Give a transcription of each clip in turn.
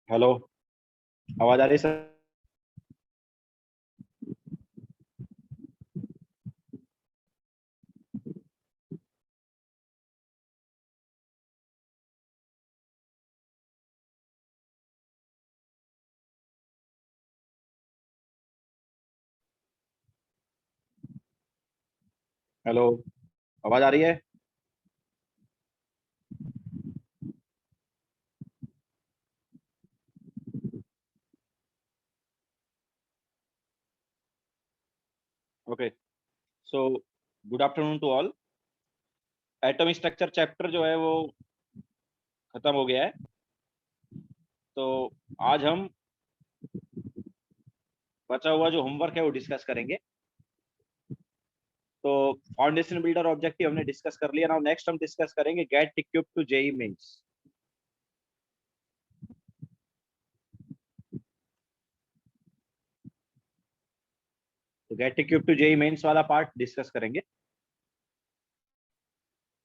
Hello, आवाज आ रही है सर? हेलो, आवाज आ रही है? Okay, so good afternoon to all. Atomic structure chapter जो है वो खत्म हो गया है। तो आज हम बचा हुआ जो होमवर्क है वो डिस्कस करेंगे। तो फाउंडेशन बिल्डर ऑब्जेक्टिव हमने डिस्कस कर लिया। नाउ नेक्स्ट हम डिस्कस करेंगे get equip to JEE mains. तो get equip to JEE mains वाला पार्ट डिस्कस करेंगे।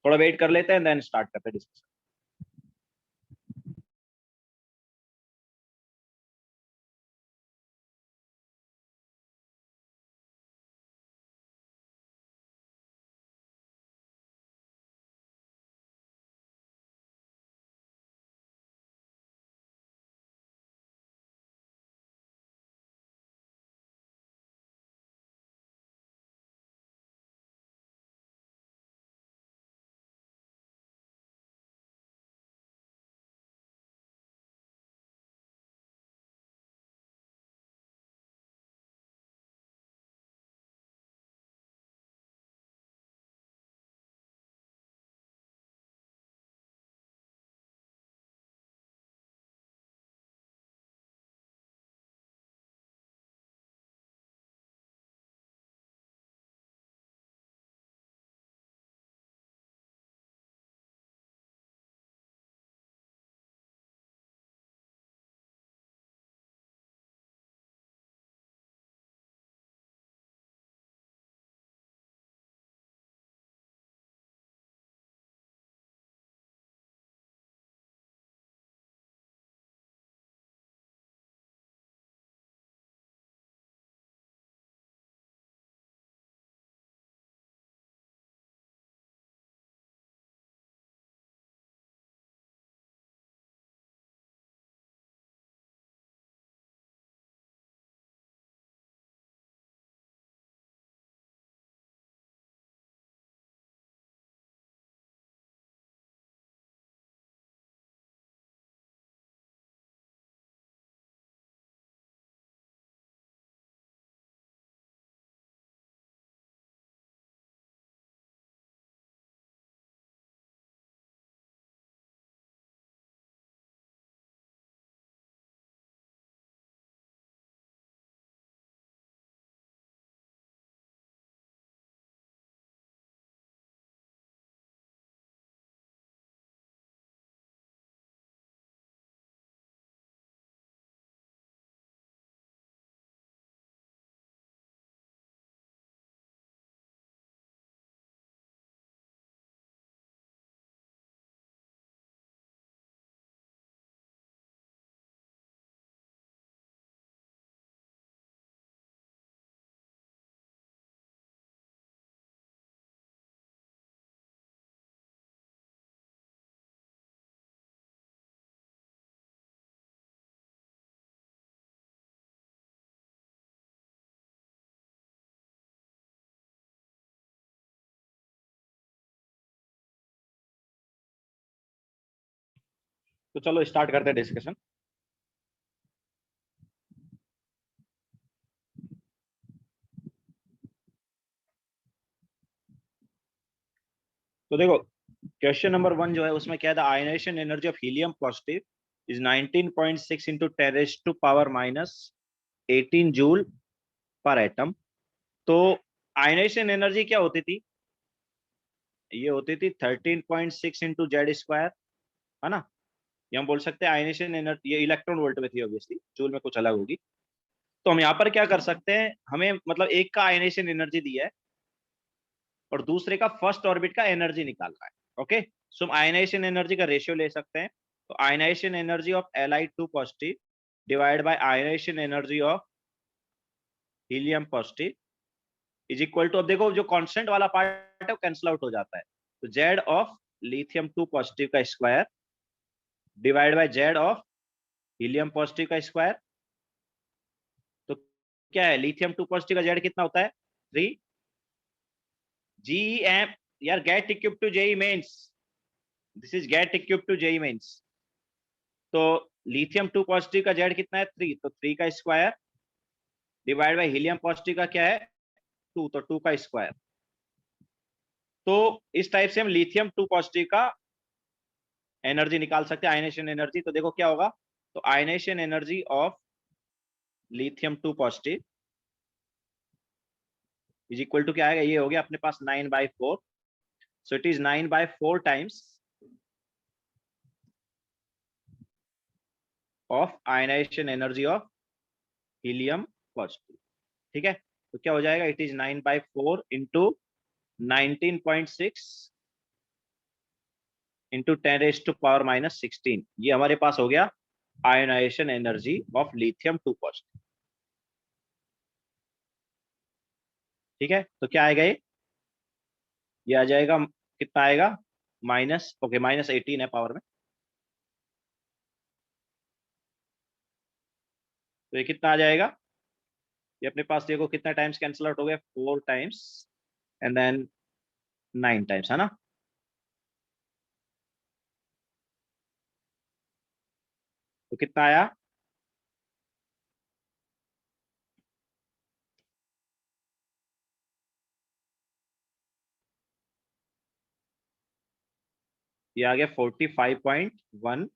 थोड़ा वेट कर लेते हैं देन स्टार्ट करते हैं डिस्कशन। तो चलो स्टार्ट करते हैं डिस्कशन। तो देखो, क्वेश्चन नंबर 1 जो है उसमें क्या था, ionization energy of helium positive is 19.6 into 10⁻⁻⁻ -18 joule per atom. तो आयनाइजेशन एनर्जी क्या होती थी? ये होती थी 13.6 इंटू जेड स्क्वायर, है ना? ये हम बोल सकते हैं आयनाइजेशन एनर्जी। ये इलेक्ट्रॉन वोल्ट में थी, ऑब्वियसली जूल में कुछ अलग होगी। तो हम यहाँ पर क्या कर सकते हैं, हमें मतलब एक का आयनेशन एनर्जी दी है और दूसरे का फर्स्ट ऑर्बिट का एनर्जी निकालना है। ओके, सो हम आयनाइजेशन एनर्जी का रेशियो ले सकते हैं। तो ionization energy of Li2 positive divide by ionization energy of helium positive is equal to, अब देखो जो कांस्टेंट वाला पार्ट है वो कैंसिल आउट हो जाता है, तो जेड ऑफ लिथियम 2 पॉजिटिव का square divide bye Z of helium positive का स्क्वायर। तो क्या है, लिथियम 2 पॉजिटिव का जेड कितना होता है 3 जी एम, यार get equip to JEE mains, this is get equip to JEE mains. तो लिथियम 2 पॉजिटिव का जेड कितना है 3, तो 3 का square divide by helium positive का क्या है 2, तो 2 का स्क्वायर। तो इस टाइप से हम लिथियम 2 पॉजिटिव का एनर्जी निकाल सकते हैं, आयनेशन एनर्जी। तो देखो क्या होगा, तो ionization energy of lithium 2 positive is equal to क्या आएगा, ये हो गया अपने पास 9/4, so it is 9/4 times of ionization energy of helium positive. ठीक है, तो क्या हो जाएगा, इट इज 9/4 इंटू 19.6 इंटू 10⁻⁻16, ये हमारे पास हो गया ionization energy of lithium 2 positive. ठीक है, तो क्या आएगा ये आ जाएगा, कितना आएगा माइनस, ओके -18 है पावर में, तो ये कितना आ जाएगा, ये अपने पास देखो कितना टाइम्स कैंसिल आउट हो गया, 4 टाइम्स एंड देन 9 टाइम्स, है ना। तो कितना आया, ये आ गया 45.1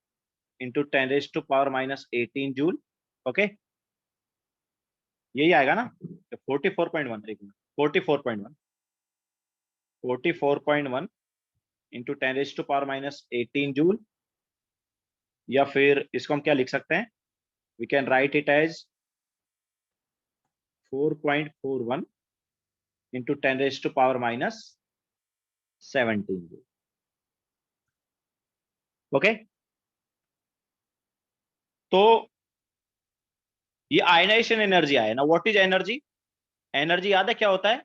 इंटू 10⁻⁻18 जूल। ओके, यही आएगा ना, 44.1, एक मिनट, 44.1 44.1 इंटू 10⁻⁻18 जूल, या फिर इसको हम क्या लिख सकते हैं, we can write it as 4.41 into 10⁻⁻17 joule. Okay, तो ये आयनाइजेशन एनर्जी आया ना, व्हाट इज एनर्जी, एनर्जी याद है क्या होता है,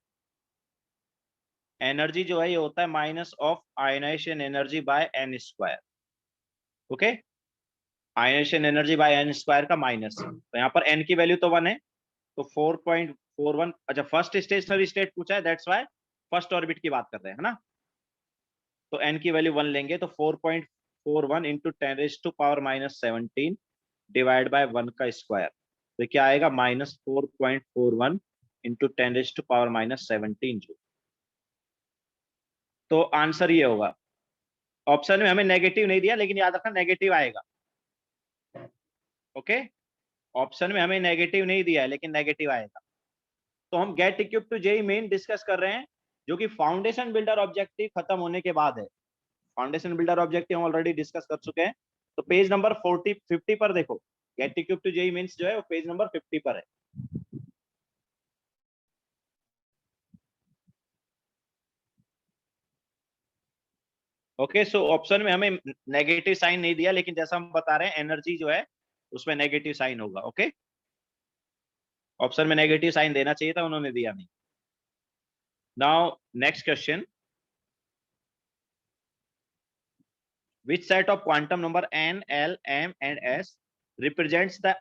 एनर्जी जो है ये होता है minus of ionization energy by n square. Okay, ionization energy by n square का माइनस, तो यहाँ पर एन की वैल्यू तो 1 है, तो 4.41, अच्छा फर्स्ट स्टेशनरी स्टेट पूछा है, दैट्स वाई फर्स्ट ऑर्बिट की बात कर रहे हैं, है ना। तो एन की वैल्यू 1 लेंगे, तो 4.41 इंटू 10⁻⁻17 डिवाइड बाय 1 का स्क्वायर, तो क्या आएगा -4.41 इंटू 10⁻⁻17 जूल। तो आंसर ये होगा, ऑप्शन में हमें नेगेटिव नहीं दिया लेकिन याद रखना नेगेटिव आएगा। ओके, ऑप्शन में हमें नेगेटिव नहीं दिया है लेकिन नेगेटिव आएगा। तो हम get equip to JEE main discuss कर रहे हैं, जो कि फाउंडेशन बिल्डर ऑब्जेक्टिव खत्म होने के बाद है। फाउंडेशन बिल्डर ऑब्जेक्टिव हम ऑलरेडी डिस्कस कर चुके हैं। तो पेज नंबर 50 पर देखो, get equip to JEE mains जो है वो पेज नंबर 50 पर है। ओके, सो ऑप्शन में हमें नेगेटिव साइन नहीं दिया, लेकिन जैसा हम बता रहे हैं एनर्जी जो है उसमें नेगेटिव साइन होगा। ओके, ऑप्शन में नेगेटिव साइन देना चाहिए था, उन्होंने दिया नहीं। Now next question, which set of quantum number n, l, m and s represents the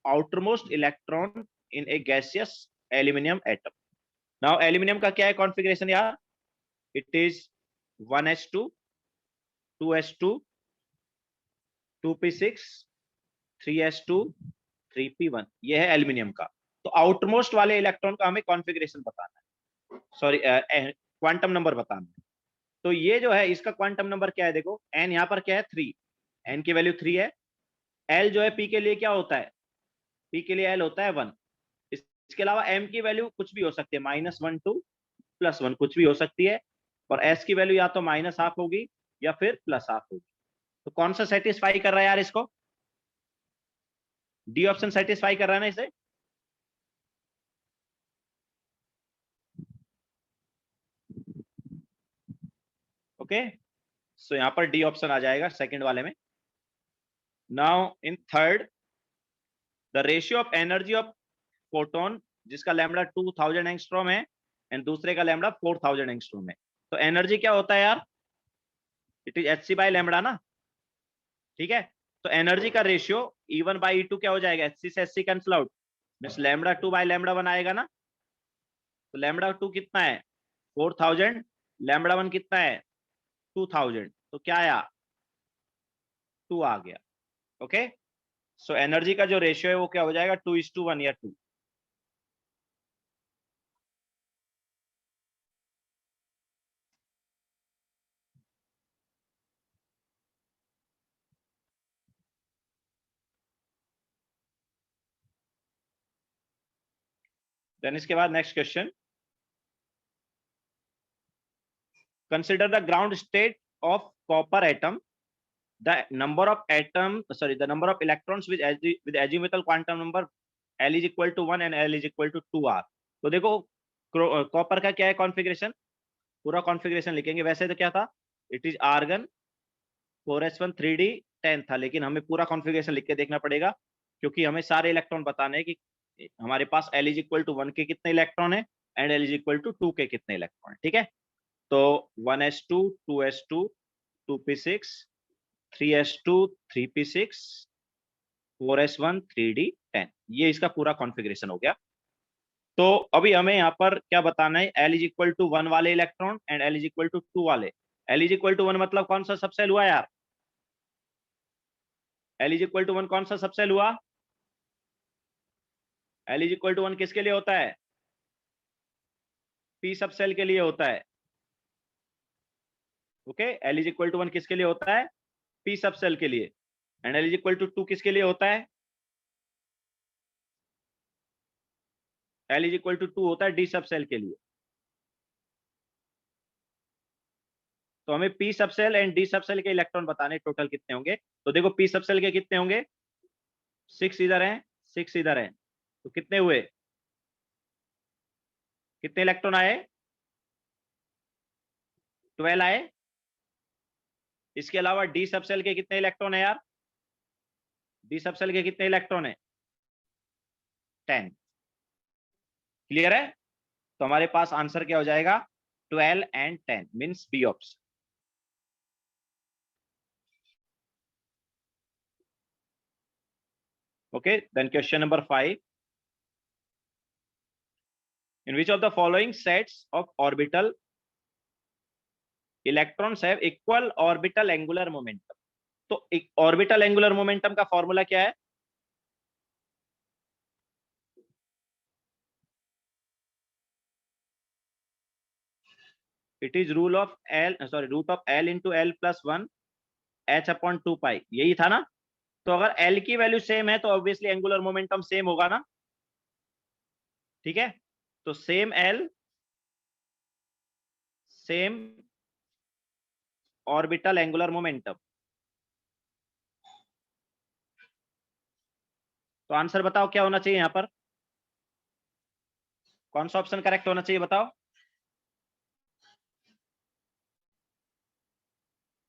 outermost electron in a gaseous aluminum atom? Now aluminum का क्या है configuration यार, it is 1s2 2s2 2p6 3s2 3p1, ये है aluminium का। तो outmost वाले electron का हमें कॉन्फ़िगरेशन बताना है, सॉरी क्वांटम नंबर बताना है। तो ये जो है इसका क्वांटम नंबर क्या है, देखो n यहाँ पर क्या है 3, n की वैल्यू 3 है। l जो है p के लिए क्या होता है, p के लिए l होता है 1। इसके अलावा m की वैल्यू कुछ भी हो सकती है, -1 टू +1 कुछ भी हो सकती है, और s की वैल्यू या तो -½ होगी या फिर +½ होगी। तो कौन सा सेटिस्फाई कर रहा है यार इसको, डी ऑप्शन सेटिस्फाई कर रहा है ना इसे। ओके, सो यहाँ पर डी ऑप्शन आ जाएगा सेकंड वाले में। Now in third, the ratio of energy of photon, जिसका लैम्डा 2000 एंगस्ट्रॉम है एंड दूसरे का लैम्डा 4000 एंगस्ट्रॉम है। तो एनर्जी क्या होता है यार, it is h c by lambda ना, ठीक है। तो एनर्जी का रेशियो E1 बाई E2 क्या हो जाएगा, एच सी से h c cancel out, means lambda 2 by lambda 1 आएगा ना। तो लैम्डा 2 कितना है 4000, लैम्डा 1 कितना है 2000, तो क्या आया 2 आ गया। ओके, सो एनर्जी का जो रेशियो है वो क्या हो जाएगा 2:1 या 2। देन इसके बाद next question, consider the ground state of copper atom, the number of the number of electrons with azimuthal quantum number L is equal to 1 and L is equal to 2r। तो देखो copper का क्या है configuration, पूरा configuration लिखेंगे। वैसे तो क्या था, it is argon 4s1 3d 10 था, लेकिन हमें पूरा कॉन्फ़िगरेशन लिख के देखना पड़ेगा, क्योंकि हमें सारे इलेक्ट्रॉन बताने हैं कि हमारे पास L इज इक्वल टू 1 के कितने इलेक्ट्रॉन है and L is equal to 2 के कितने इलेक्ट्रॉन है, ठीक है। तो 1s2 2s2 2p6 3s2 3p6 4s1 3d10, ये इसका पूरा कॉन्फ़िगरेशन हो गया। तो अभी हमें यहाँ पर क्या बताना है, L इज इक्वल टू 1 वाले electron and L is equal to 2 वाले। L इज इक्वल टू 1 मतलब कौन सा सबसेल हुआ यार, L इज इक्वल टू 1 कौन सा सबसेल हुआ, L इज इक्वल टू 1 किसके लिए होता है, p सबसेल के लिए होता है। Okay, L is equal to 1 किसके लिए होता है, p सबसेल के लिए, and L is equal to 2 किसके लिए होता है, L इज इक्वल टू 2 होता है d सबसेल के लिए। तो हमें p subshell and d subshell के इलेक्ट्रॉन बताने टोटल कितने होंगे। तो देखो p सबसेल के कितने होंगे, 6 इधर हैं 6 इधर हैं, तो कितने हुए, कितने इलेक्ट्रॉन आए 12 आए। इसके अलावा डी सबसेल के कितने इलेक्ट्रॉन है यार, डी सबसेल के कितने इलेक्ट्रॉन है 10। क्लियर है, तो हमारे पास आंसर क्या हो जाएगा 12 and 10 means B option. okay, then question number 5, in which of the following sets of orbital electrons have equal orbital angular momentum। तो ऑर्बिटल एंगुलर मोमेंटम का फॉर्मूला क्या है, it is rule of l root of l into l plus 1 h upon 2 pi, यही था ना। तो अगर L की वैल्यू सेम है तो ऑब्वियसली एंगुलर मोमेंटम सेम होगा ना, ठीक है। तो same L same orbital angular momentum, तो आंसर बताओ क्या होना चाहिए यहाँ पर, कौन सा ऑप्शन करेक्ट होना चाहिए बताओ,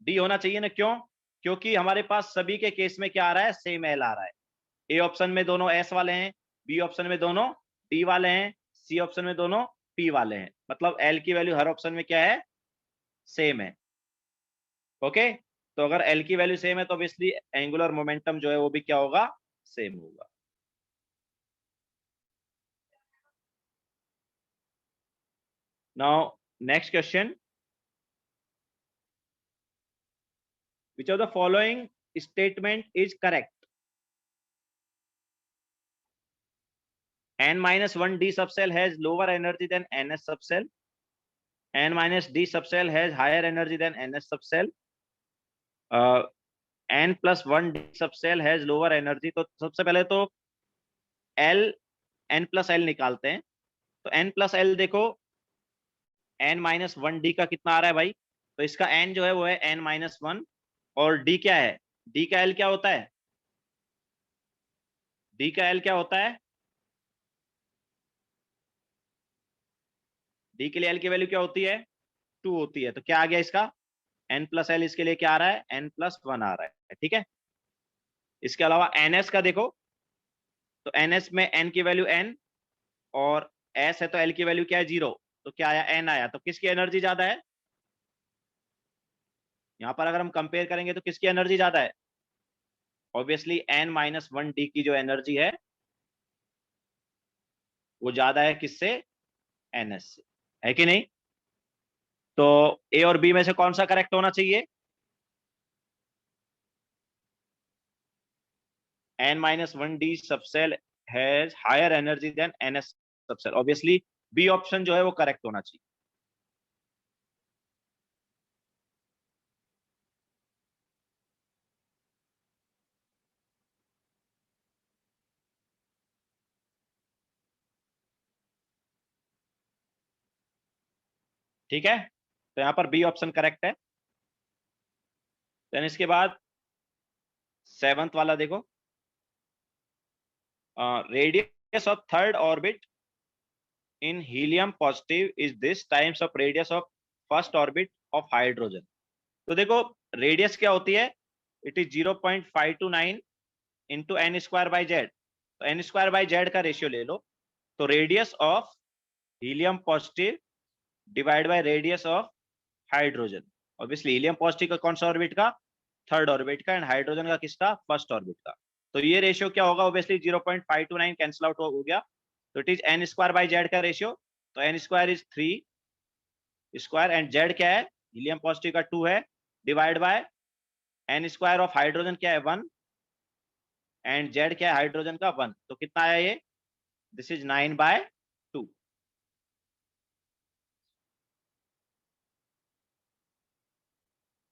डी होना चाहिए ना, क्यों, क्योंकि हमारे पास सभी के केस में क्या आ रहा है सेम एल आ रहा है। ए ऑप्शन में दोनों एस वाले हैं, बी ऑप्शन में दोनों डी वाले हैं, सी ऑप्शन में दोनों पी वाले हैं, मतलब एल की वैल्यू हर ऑप्शन में क्या है सेम है। ओके, तो अगर एल की वैल्यू सेम है तो ऑब्वियसली एंगुलर मोमेंटम जो है वो भी क्या होगा सेम होगा। Now next question, which of the following statement is correct, n minus 1 d subcell has lower energy than ns subcell, n minus d subcell has higher energy than ns subcell, n plus 1 d subcell has lower energy। तो सबसे पहले तो l n plus l निकालते हैं। तो n plus l देखो n minus 1 d का कितना आ रहा है भाई, तो इसका n जो है वो है n minus 1, और d क्या है, d का l क्या होता है, d का l क्या होता है, d के लिए l की वैल्यू क्या होती है 2 होती है। तो क्या आ गया इसका n प्लस एल इसके लिए क्या आ रहा है, n प्लस वन आ रहा है, ठीक है। इसके अलावा ns का देखो, तो ns में n की वैल्यू n और s है तो l की वैल्यू क्या है, 0, तो क्या आया, n आया। तो किसकी एनर्जी ज्यादा है, यहाँ पर अगर हम कंपेयर करेंगे तो किसकी एनर्जी ज्यादा है, obviously n minus one D की जो एनर्जी है वो ज्यादा है किससे, ns से, है कि नहीं। तो ए और बी में से कौन सा करेक्ट होना चाहिए, n minus one d subshell has higher energy than ns subshell, obviously B option जो है वो करेक्ट होना चाहिए। ठीक है, तो यहाँ पर बी ऑप्शन करेक्ट है। देन इसके बाद सेवंथ वाला देखो, radius of third orbit in helium positive is this times of radius of first orbit of hydrogen. तो देखो रेडियस क्या होती है, it is 0.529 into n square by Z, तो एन स्क्वायर बाई जेड का रेशियो ले लो, तो radius of helium positive divide by radius of hydrogen, obviously helium positive का कौन सा ऑर्बिट का, थर्ड ऑर्बिट का, एंड हाइड्रोजन का किसका, फर्स्ट ऑर्बिट का। तो ये रेशियो क्या होगा, ऑब्वियसली 0.529 कैंसिल आउट हो गया, तो it is n square by Z का रेशियो, तो n square is 3 square, and Z क्या है, हीलियम पॉजिटिव का 2 है, divide by n square of hydrogen क्या है 1, एंड जेड क्या है हाइड्रोजन का 1, तो कितना आया ये, this is 9/2,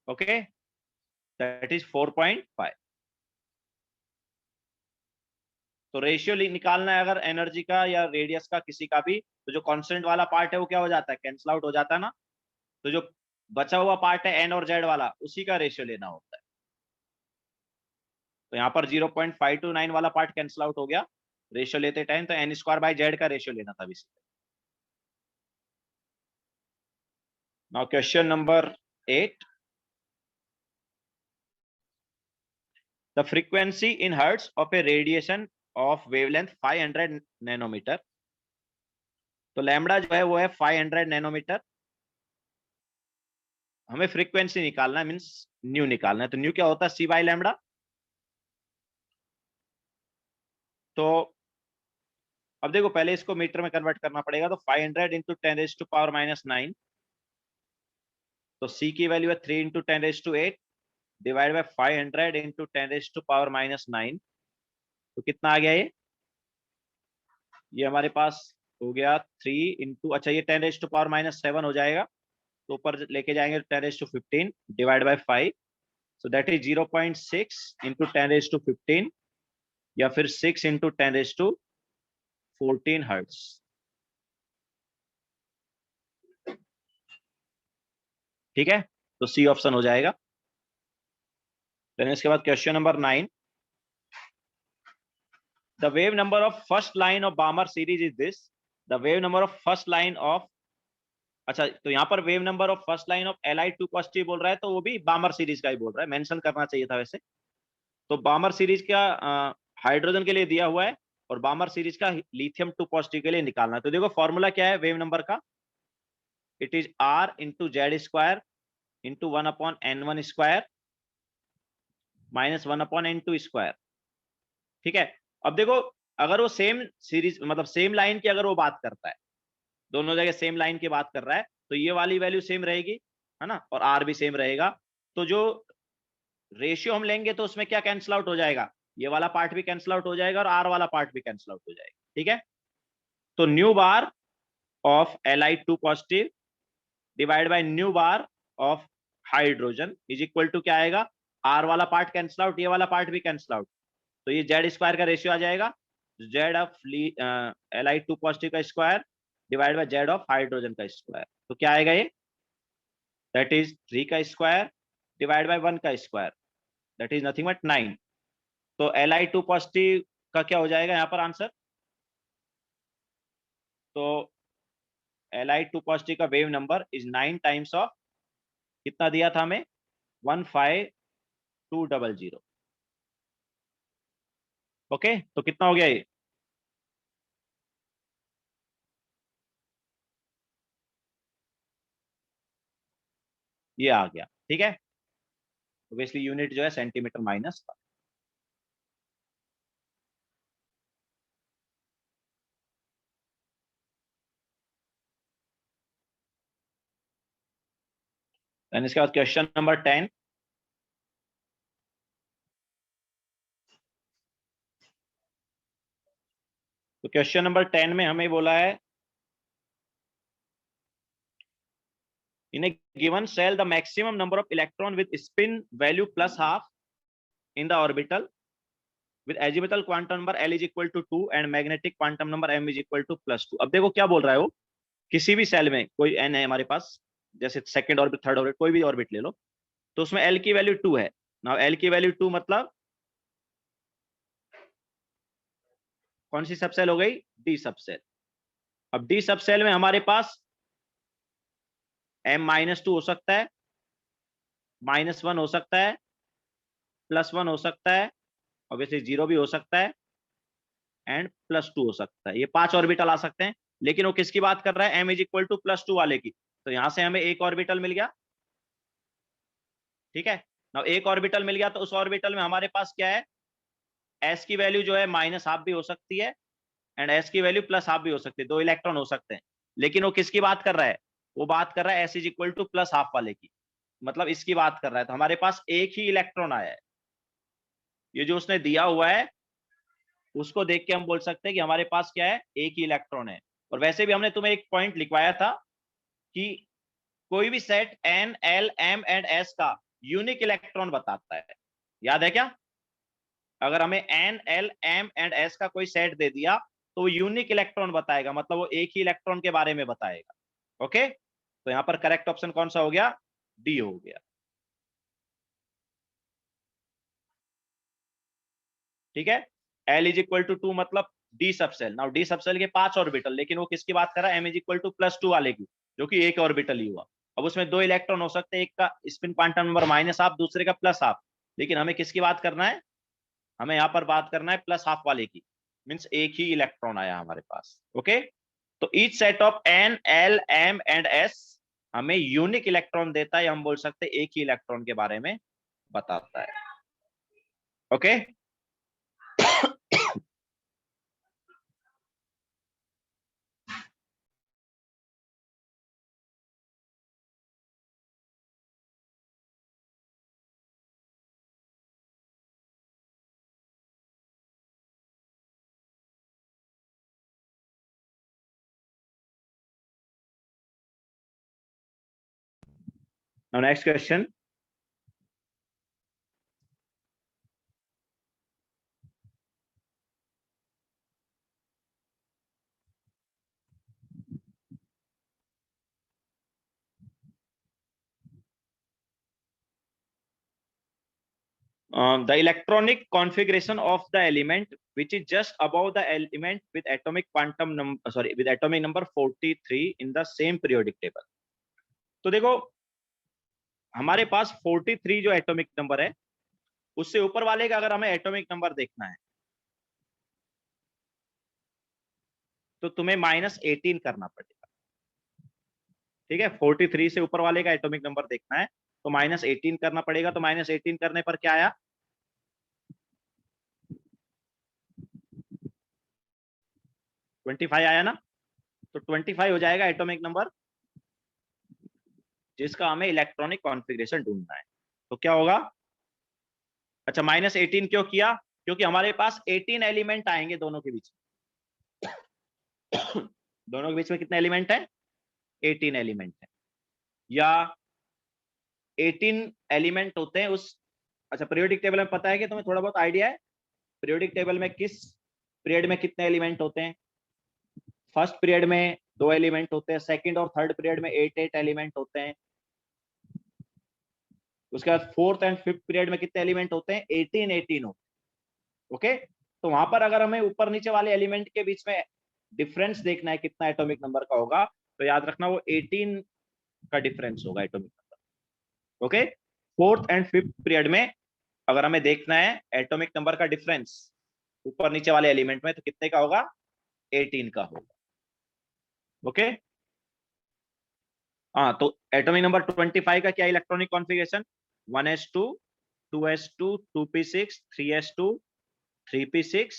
okay, that is 4.5। तो रेशियो निकालना है अगर एनर्जी का या रेडियस का किसी का भी, तो जो कांस्टेंट वाला पार्ट है वो क्या हो जाता है, कैंसिल आउट हो जाता है ना, तो जो बचा हुआ पार्ट है एन और जेड वाला उसी का रेशियो लेना होता है। तो यहाँ पर 0.529 वाला पार्ट कैंसिल आउट हो गया रेशियो लेते टाइम, तो एन स्क्वायर बाई जेड का रेशियो लेना था basically. Now question number 8, the frequency in hertz of A radiation of wavelength 500 nanometre, तो लैम्बडा जो है वो है 500 नैनोमीटर, हमें फ्रीक्वेंसी निकालना है, मींस न्यू निकालना है, तो न्यू क्या होता है, सी बाई लैम्बडा। तो अब देखो पहले इसको मीटर में कन्वर्ट करना पड़ेगा, तो 500 इंटू 10⁻⁹ तो सी की वैल्यू है 3 इंटू 10⁸ डिवाइड बाय 500 इंटू 10⁻⁹, तो कितना आ गया ये हमारे पास हो गया 3 इंटू, अच्छा ये 10⁻⁷ हो जाएगा, तो ऊपर लेके जाएंगे 10⁻15 divide by 5, so that is 0.6 into 10⁻15 या फिर 6 इंटू 10⁻14 हर्ट्ज। ठीक है, तो सी ऑप्शन हो जाएगा। देन इसके बाद question number 9, the wave number of first line of बामर series is this, the wave number of first line of, अच्छा तो यहाँ पर wave number of first line of Li2 positive बोल रहा है, तो वो भी बामर सीरीज का ही बोल रहा है, मेंशन करना चाहिए था वैसे। तो बामर सीरीज का हाइड्रोजन के लिए दिया हुआ है, और बामर सीरीज का लिथियम 2 पॉजिटिव के लिए निकालना है। तो देखो फॉर्मूला क्या है वेव नंबर का, it is R into Z square into 1/n1 square minus 1/n2 square. ठीक है, अब देखो अगर वो सेम सीरीज मतलब सेम लाइन की अगर वो बात करता है, दोनों जगह सेम लाइन की बात कर रहा है, तो ये वाली वैल्यू सेम रहेगी, है ना, और आर भी सेम रहेगा, तो जो रेशियो हम लेंगे तो उसमें क्या कैंसिल आउट हो जाएगा, ये वाला पार्ट भी कैंसिल आउट हो जाएगा और आर वाला पार्ट भी कैंसिल आउट हो जाएगा। ठीक है, तो nu bar of Li2 positive divide by nu bar of hydrogen is equal to क्या आएगा, आर वाला पार्ट कैंसिल आउट, ये वाला पार्ट भी कैंसिल आउट, तो ये जेड स्क्वायर का रेशियो आ जाएगा, जेड ऑफ Li2 पॉजिटिव का square divide bye Z of hydrogen का स्क्वायर, तो क्या आएगा ये, दैट इज 3 का स्क्वायर डिवाइड बाय 1 का square, that is nothing but 9। तो Li2 पॉजिटिव का क्या हो जाएगा यहाँ पर आंसर, तो Li2 पॉजिटिव का wave number is 9 times of कितना दिया था हमें? 15200। ओके, तो कितना हो गया ये आ गया। ठीक है, ऑब्वियसली यूनिट जो है सेंटीमीटर माइनस। इसके बाद क्वेश्चन नंबर 10। तो क्वेश्चन नंबर 10 में हमें बोला है, in a given cell the maximum number of electron with spin value plus half in the orbital with azimuthal quantum number L is equal to 2 and magnetic quantum number M is equal to +2। अब देखो क्या बोल रहा है वो, किसी भी cell में कोई n है हमारे पास, जैसे सेकंड ऑर्बिट, थर्ड ऑर्बिट, कोई भी ऑर्बिट ले लो, तो उसमें L की वैल्यू 2 है ना। L की वैल्यू 2 मतलब कौन सी सबसेल हो गई? D subshell. अब डी सबसेल में हमारे पास M-2 हो सकता है, -1 हो सकता है, +1 हो सकता है, ऑब्वियसली 0 भी हो सकता है, एंड +2 हो सकता है। ये 5 ऑर्बिटल आ सकते हैं। लेकिन वो किसकी बात कर रहा है? M इज इक्वल टू +2 वाले की। तो यहां से हमें एक ऑर्बिटल मिल गया। ठीक है ना, एक ऑर्बिटल मिल गया, तो उस ऑर्बिटल में हमारे पास क्या है? S की वैल्यू जो है -12 भी हो सकती है, एंड S की वैल्यू +12 भी हो सकती है। 2 इलेक्ट्रॉन हो सकते हैं। लेकिन वो किसकी बात कर रहा है? वो बात कर रहा है S इज इक्वल टू +12 वाले की, मतलब इसकी बात कर रहा है। तो हमारे पास एक ही इलेक्ट्रॉन आया है। ये जो उसने दिया हुआ है उसको देख के हम बोल सकते हैं कि हमारे पास क्या है? एक ही इलेक्ट्रॉन है। और वैसे भी हमने तुम्हें एक पॉइंट लिखवाया था कि कोई भी set N, L, M and S का यूनिक इलेक्ट्रॉन बताता है। याद है क्या? अगर हमें N, L, M and S का कोई सेट दे दिया तो वो यूनिक इलेक्ट्रॉन बताएगा, मतलब वो एक ही इलेक्ट्रॉन के बारे में बताएगा। ओके, तो यहां पर करेक्ट ऑप्शन कौन सा हो गया? डी हो गया। ठीक है, L इज इक्वल टू 2 मतलब D subshell. Now D subshell के 5 ऑर्बिटल, लेकिन वो किसकी बात कर रहा है? M इज इक्वल टू +2 वाले की, जो कि एक ऑर्बिटल ही हुआ। अब उसमें 2 इलेक्ट्रॉन हो सकते हैं, एक का स्पिन क्वांटम नंबर -12, दूसरे का +12। लेकिन हमें किसकी बात करना है? हमें यहाँ पर बात करना है +12 वाले की, मीन्स एक ही इलेक्ट्रॉन आया हमारे पास। ओके, तो each set of N, L, M and S हमें यूनिक इलेक्ट्रॉन देता है, हम बोल सकते हैं एक ही इलेक्ट्रॉन के बारे में बताता है। Okay, now next question. The electronic configuration of the element which is just above the element with atomic quantum number, sorry, with atomic number 43 in the same periodic table। तो देखो हमारे पास 43 जो एटॉमिक नंबर है, उससे ऊपर वाले का अगर हमें एटॉमिक नंबर देखना है तो तुम्हें -18 करना पड़ेगा। ठीक है, 43 से ऊपर वाले का एटॉमिक नंबर देखना है तो -18 करना पड़ेगा। तो -18 करने पर क्या आया? 25 आया ना। तो 25 हो जाएगा एटॉमिक नंबर जिसका हमें इलेक्ट्रॉनिक कॉन्फ़िगरेशन ढूंढना है। तो क्या होगा? अच्छा, -18 क्यों किया? क्योंकि हमारे पास 18 एलिमेंट आएंगे दोनों के बीच में। दोनों के बीच में कितने एलिमेंट है? 18 एलिमेंट है, या 18 एलिमेंट होते हैं उस। अच्छा, पीरियोडिक टेबल में पता है कि तुम्हें थोड़ा बहुत आइडिया है पीरियोडिक टेबल में किस पीरियड में कितने एलिमेंट होते हैं? फर्स्ट पीरियड में 2 एलिमेंट होते हैं, सेकंड और थर्ड पीरियड में 8 एलिमेंट होते हैं। उसके बाद फोर्थ एंड फिफ्थ पीरियड में कितने एलिमेंट होते हैं? 18 होते हैं। ओके, तो वहां पर अगर हमें ऊपर नीचे वाले एलिमेंट के बीच में डिफरेंस देखना है कितना एटॉमिक नंबर का होगा, तो याद रखना वो 18 का डिफरेंस होगा atomic number. Okay, fourth and fifth period में अगर हमें देखना है एटॉमिक नंबर का डिफरेंस ऊपर नीचे वाले एलिमेंट में, तो कितने का होगा? 18 का होगा। ओके, हाँ, तो एटॉमिक नंबर 25 का क्या electronic configuration? 1s2 2s2 2p6 3s2 3p6,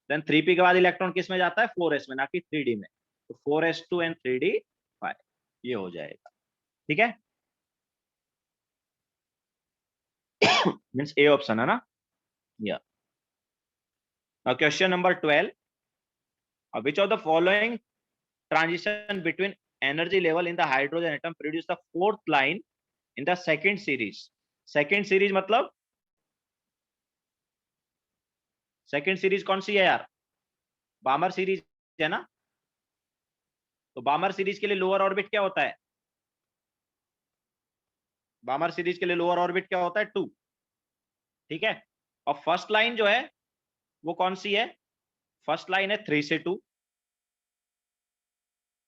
then 3p के बाद इलेक्ट्रॉन किस में जाता है? 4s में, ना कि 3d में। तो 4s2 एंड 3d5 ये हो जाएगा। ठीक है, मींस ए ऑप्शन है ना। या question number 12, which of the following transition between energy level in the hydrogen atom produce the fourth line in the second series? Second series मतलब सेकेंड सीरीज कौन सी है यार? बामर सीरीज है ना। तो बामर सीरीज के लिए लोअर ऑर्बिट क्या होता है? बामर सीरीज के लिए लोअर ऑर्बिट क्या होता है? 2। ठीक है, और फर्स्ट लाइन जो है वो कौन सी है? फर्स्ट लाइन है 3 से 2।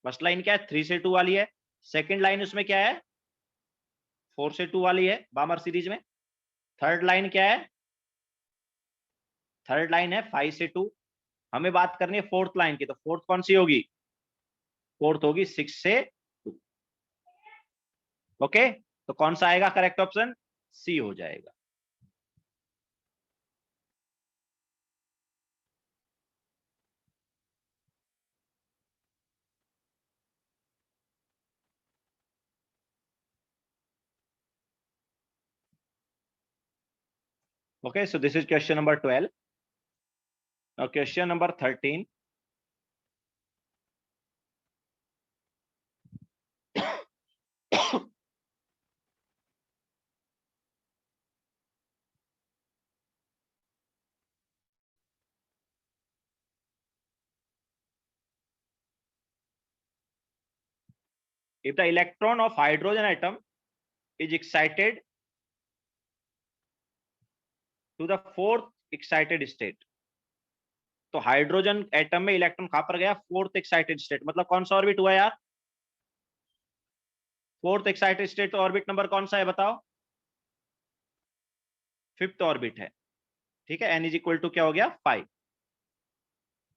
फर्स्ट लाइन क्या है? 3 से 2 वाली है। सेकेंड लाइन उसमें क्या है? 4 से 2 वाली है बामर सीरीज में। थर्ड लाइन क्या है? थर्ड लाइन है 5 से 2। हमें बात करनी है फोर्थ लाइन की, तो फोर्थ कौन सी होगी? फोर्थ होगी 6 से 2। ओके, तो कौन सा आएगा करेक्ट ऑप्शन? सी हो जाएगा। Okay, so this is question number 12. Now question number 13. If the electron of hydrogen atom is excited to the fourth excited state, तो हाइड्रोजन एटम में इलेक्ट्रॉन कहां पर गया? Fourth excited state. मतलब कौन सा ऑर्बिट हुआ यार? Fourth excited state orbit number कौन सा है बताओ? फिफ्थ ऑर्बिट है। ठीक है, n इज इक्वल टू क्या हो गया? 5।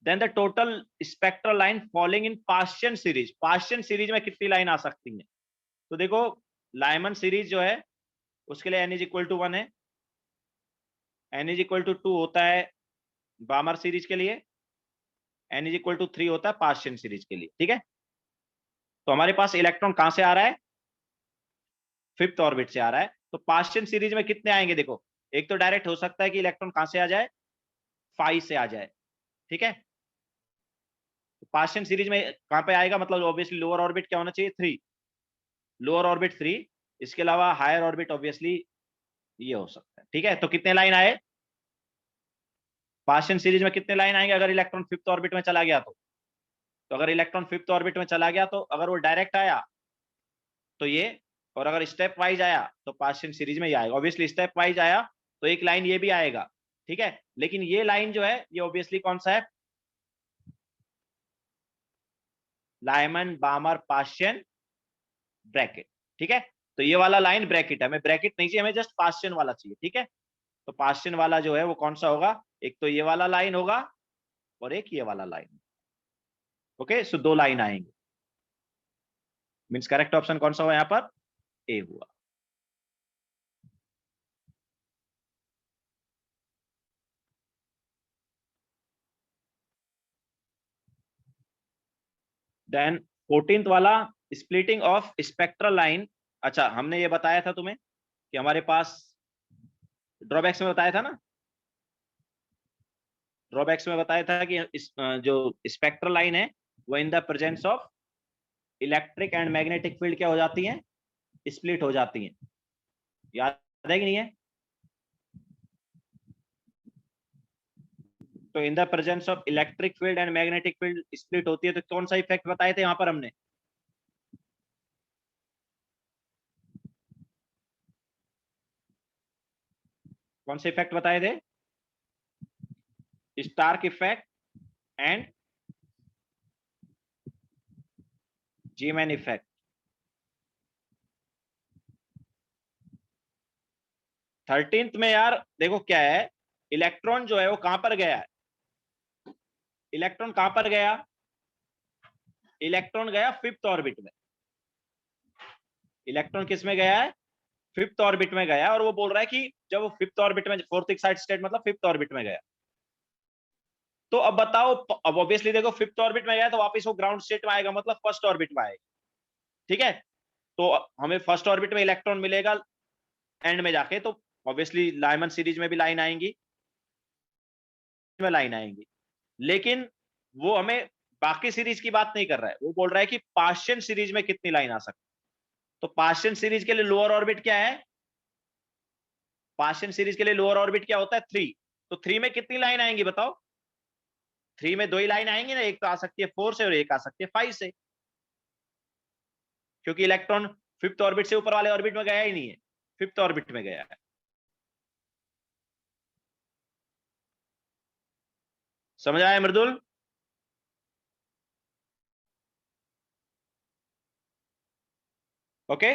Then the total spectral line following in Paschen series. Paschen series में कितनी लाइन आ सकती है? तो देखो, लाइमन सीरीज जो है उसके लिए n इज इक्वल टू 1 है। n इज इक्वल टू 2 होता है बामर सीरीज के लिए। n इज इक्वल टू 3 होता है पास्शियन सीरीज के लिए। ठीक है, तो हमारे पास इलेक्ट्रॉन कहां से आ रहा है? फिफ्थ ऑर्बिट से आ रहा है। तो पास्शियन सीरीज में कितने आएंगे? देखो, एक तो डायरेक्ट हो सकता है कि इलेक्ट्रॉन कहां से आ जाए? 5 से आ जाए। ठीक है, तो पास्शियन सीरीज में कहां पे आएगा? मतलब ऑब्वियसली लोअर ऑर्बिट क्या होना चाहिए? 3। Lower orbit 3। इसके अलावा हायर ऑर्बिट ऑब्वियसली ये हो सकता है। ठीक है, तो कितने लाइन आए पास्शियन सीरीज में? कितने लाइन आएंगे अगर इलेक्ट्रॉन फिफ्थ ऑर्बिट में चला गया तो अगर इलेक्ट्रॉन फिफ्थ ऑर्बिट में चला गया, तो अगर वो डायरेक्ट आया तो ये, और अगर स्टेप वाइज आया तो पास्शियन सीरीज में ये आएगा। ऑब्वियसली स्टेप वाइज आया तो एक लाइन ये भी आएगा। ठीक है, लेकिन ये लाइन जो है ये ऑब्वियसली कौन सा है? Lyman बामर पास्शियन bracket. ठीक है, तो ये वाला लाइन ब्रैकेट है, हमें ब्रैकेट नहीं चाहिए, हमें जस्ट पास्शियन वाला चाहिए। ठीक है, तो पास्शियन वाला जो है वो कौन सा होगा? एक तो ये वाला लाइन होगा और एक ये वाला लाइन। ओके, सो 2 लाइन आएंगे। मींस करेक्ट ऑप्शन कौन सा हुआ यहाँ पर? ए हुआ। देन 14th वाला, स्प्लिटिंग ऑफ स्पेक्ट्रल लाइन। अच्छा, हमने ये बताया था तुम्हें कि हमारे पास ड्रॉबैक्स में बताया था ना, ड्रॉबैक्स में बताया था कि जो स्पेक्ट्रल लाइन है वो इन the presence of electric and magnetic field क्या हो जाती है? स्प्लिट हो जाती है। याद है कि नहीं है? तो इन the presence of electric field and magnetic field split होती है, तो कौन सा इफेक्ट बताए थे यहाँ पर हमने? कौन से इफेक्ट बताए थे? Stark effect and Zeeman effect. 13th में यार देखो क्या है, इलेक्ट्रॉन जो है वो कहां पर गया है, इलेक्ट्रॉन कहां पर गया, इलेक्ट्रॉन गया 5th ऑर्बिट में, इलेक्ट्रॉन किस में गया है, 5th ऑर्बिट में गया, और वो बोल रहा है कि जब वो 5th ऑर्बिट में, 4th एक्साइट स्टेट मतलब 5th ऑर्बिट में गया, तो अब बताओ, अब ऑब्वियसली देखो 5th ऑर्बिट में गया तो वापस वो ग्राउंड स्टेट में आएगा, मतलब 1st ऑर्बिट में आएगा, ठीक है। तो हमें 1st ऑर्बिट में इलेक्ट्रॉन मिलेगा एंड में जाके, तो ऑब्वियसली लाइमन सीरीज में भी लाइन आएंगी, में लाइन आएंगी, लेकिन वो हमें बाकी सीरीज की बात नहीं कर रहा है, वो बोल रहा है कि पार्शियन सीरीज में कितनी लाइन आ सकती है। तो पार्शियन सीरीज के लिए लोअर ऑर्बिट क्या है, पार्शियन सीरीज के लिए लोअर ऑर्बिट क्या होता है, 3। तो 3 में कितनी लाइन आएंगी बताओ, 3 में 2 ही लाइन आएंगी ना, एक तो आ सकती है 4 से और एक आ सकती है 5 से, क्योंकि इलेक्ट्रॉन 5th ऑर्बिट से ऊपर वाले ऑर्बिट में गया ही नहीं है, 5th ऑर्बिट में गया है। समझ आया मृदुल? ओके,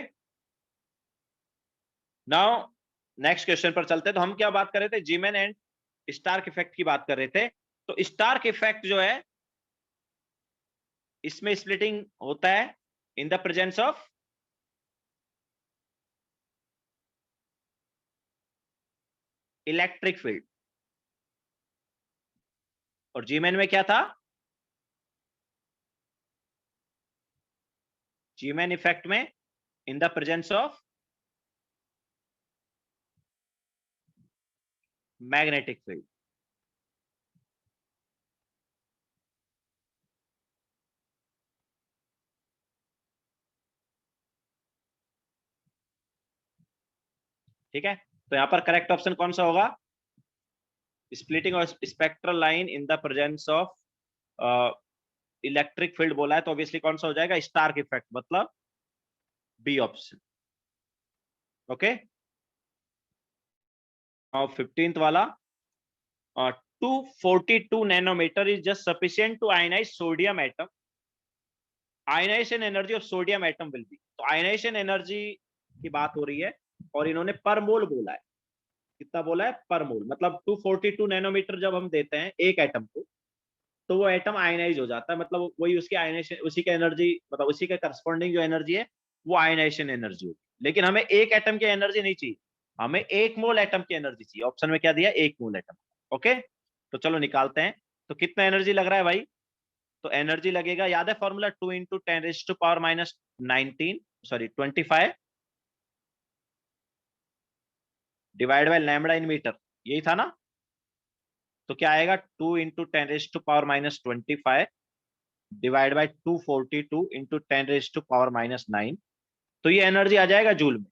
नाउ नेक्स्ट क्वेश्चन पर चलते हैं। तो हम क्या बात कर रहे थे, जीमैन एंड स्टार्क इफेक्ट की बात कर रहे थे। तो स्टार्क इफेक्ट जो है, इसमें स्प्लिटिंग होता है इन the presence of electric field, और जीमैन में क्या था, जीमैन इफेक्ट में इन the presence of magnetic field. ठीक है, तो यहां पर करेक्ट ऑप्शन कौन सा होगा, स्प्लिटिंग और spectral line in the presence of electric field बोला है, तो ऑब्वियसली कौन सा हो जाएगा, स्टार्क इफेक्ट, मतलब बी ऑप्शन। ओके, और 15th वाला, 242 nanometre is just sufficient to ionize sodium atom, ionization energy of sodium atom will be. तो आयनाइजेशन एनर्जी की बात हो रही है, और इन्होंने पर मोल बोला है, कितना बोला है, पर मोल, मतलब 242 नैनोमीटर जब हम देते हैं एक एटम को, तो वो एटम आयनाइज हो जाता है, मतलब वही उसकी आयनाइजेशन, उसी का एनर्जी, मतलब उसी के करस्पॉन्डिंग जो एनर्जी है वो आयनाइजेशन एनर्जी होगी। लेकिन हमें एक एटम की एनर्जी नहीं चाहिए, हमें 1 मोल एटम की एनर्जी चाहिए। ऑप्शन में क्या दिया, 1 मोल एटम। ओके, तो चलो निकालते हैं। तो कितना एनर्जी लग रहा है भाई, तो एनर्जी लगेगा, याद है formula, 2 × 10⁻⁹ sorry 25 divide by lambda in metre, यही था ना। तो क्या आएगा, 2 × 10⁻⁻25 डिवाइड बाय 242 × 10⁻⁹ तो ये एनर्जी आ जाएगा जूल में।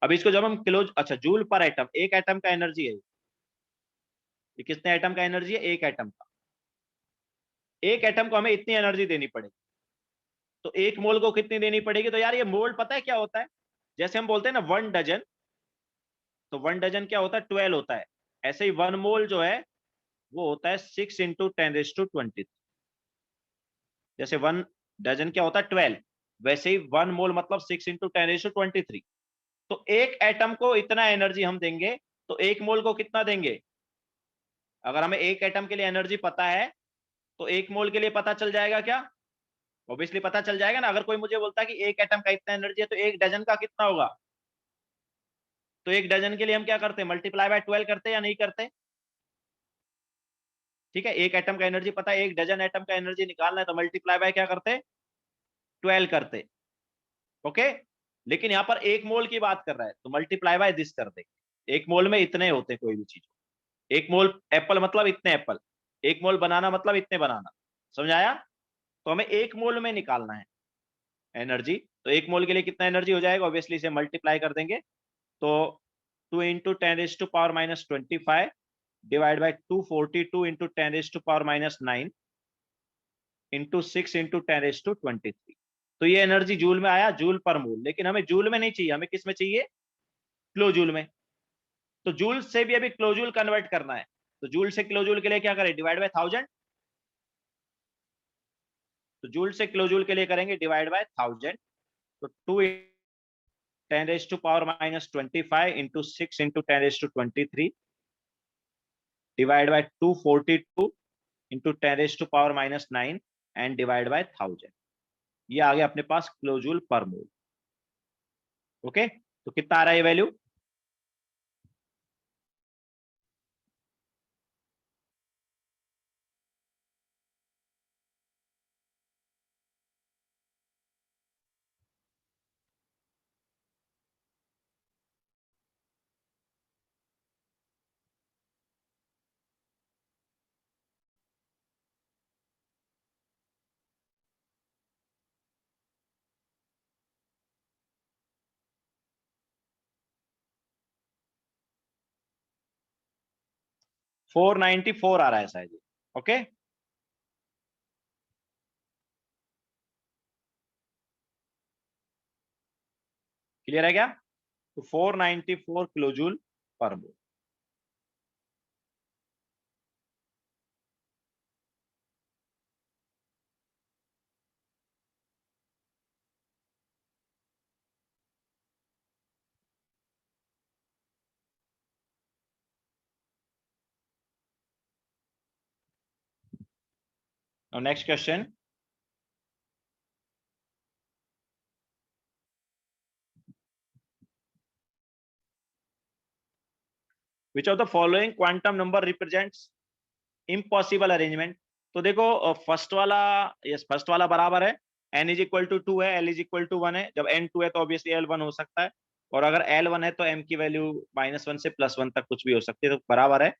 अब इसको जब हम किलो, अच्छा जूल पर एटम, एक एटम का एनर्जी है ये, कितने एटम का एनर्जी है, एक एटम का, एक एटम को हमें इतनी एनर्जी देनी पड़ेगी। तो 1 मोल को कितनी देनी पड़ेगी, तो यार ये मोल पता है क्या होता है, जैसे हम बोलते हैं ना 1 डजन, तो 1 डजन क्या होता है, 12 होता है। ऐसे ही 1 मोल जो है वो होता है 6 × 10⁻20। जैसे 1 डजन क्या होता है 12, वैसे ही 1 मोल मतलब 6 × 10⁻23। तो एक एटम को इतना एनर्जी हम देंगे, तो 1 मोल को कितना देंगे। अगर हमें एक एटम के लिए एनर्जी पता है, तो 1 मोल के लिए पता चल जाएगा क्या, ऑब्वियसली पता चल जाएगा ना। अगर कोई मुझे बोलता है कि एक एटम का इतना एनर्जी है, तो 1 डजन का कितना होगा, तो 1 डजन के लिए हम क्या करते हैं, मल्टीप्लाई बाय 12 करते हैं या नहीं करते। ठीक है, एक एटम का एनर्जी पता है, 1 डजन एटम का एनर्जी निकालना है, तो मल्टीप्लाई बाय क्या करते, 12 करते। ओके, लेकिन यहाँ पर 1 मोल की बात कर रहा है, तो मल्टीप्लाई बाय दिस कर दे। 1 मोल में इतने होते हैं कोई भी चीज, 1 मोल एप्पल मतलब इतने एप्पल, 1 मोल बनाना मतलब इतने बनाना, समझ आया। तो हमें 1 मोल में निकालना है एनर्जी, तो 1 मोल के लिए कितना एनर्जी हो जाएगा, ऑब्वियसली इसे मल्टीप्लाई कर देंगे, तो 2 × 10⁻⁻25 डिवाइड बाय 242 × 10⁻⁹ इंटू 6 × 10⁻23। तो ये एनर्जी जूल में आया, जूल पर मोल। लेकिन हमें जूल में नहीं चाहिए, हमें किस में चाहिए, किलो जूल में। तो जूल से भी अभी किलो जूल कन्वर्ट करना है, तो जूल से किलो जूल के लिए क्या करें, डिवाइड बाय 1000। तो जूल से किलो जूल के लिए करेंगे डिवाइड बाय 1000, तो 2 10 raised to power minus 25 into 6 into 10 raised to 23 divided by 242 into 10 raised to power minus 9 and divided by 1000. ये आ गया अपने पास किलोजूल पर मोल. ओके, तो कितना आ रहा है ये वैल्यू? $494 आ रहा है शायद. ओके, क्लियर है क्या? तो 494 किलोजूल पर मोल. Now next question. Which of the following quantum number represents impossible arrangement? तो देखो फर्स्ट वाला, यस फर्स्ट वाला बराबर है, n इज इक्वल टू 2 है, l इज इक्वल टू 1 है. जब n 2 है तो ऑब्वियसली l 1 हो सकता है, और अगर l 1 है तो m की वैल्यू -1 से +1 तक कुछ भी हो सकती है, तो बराबर है.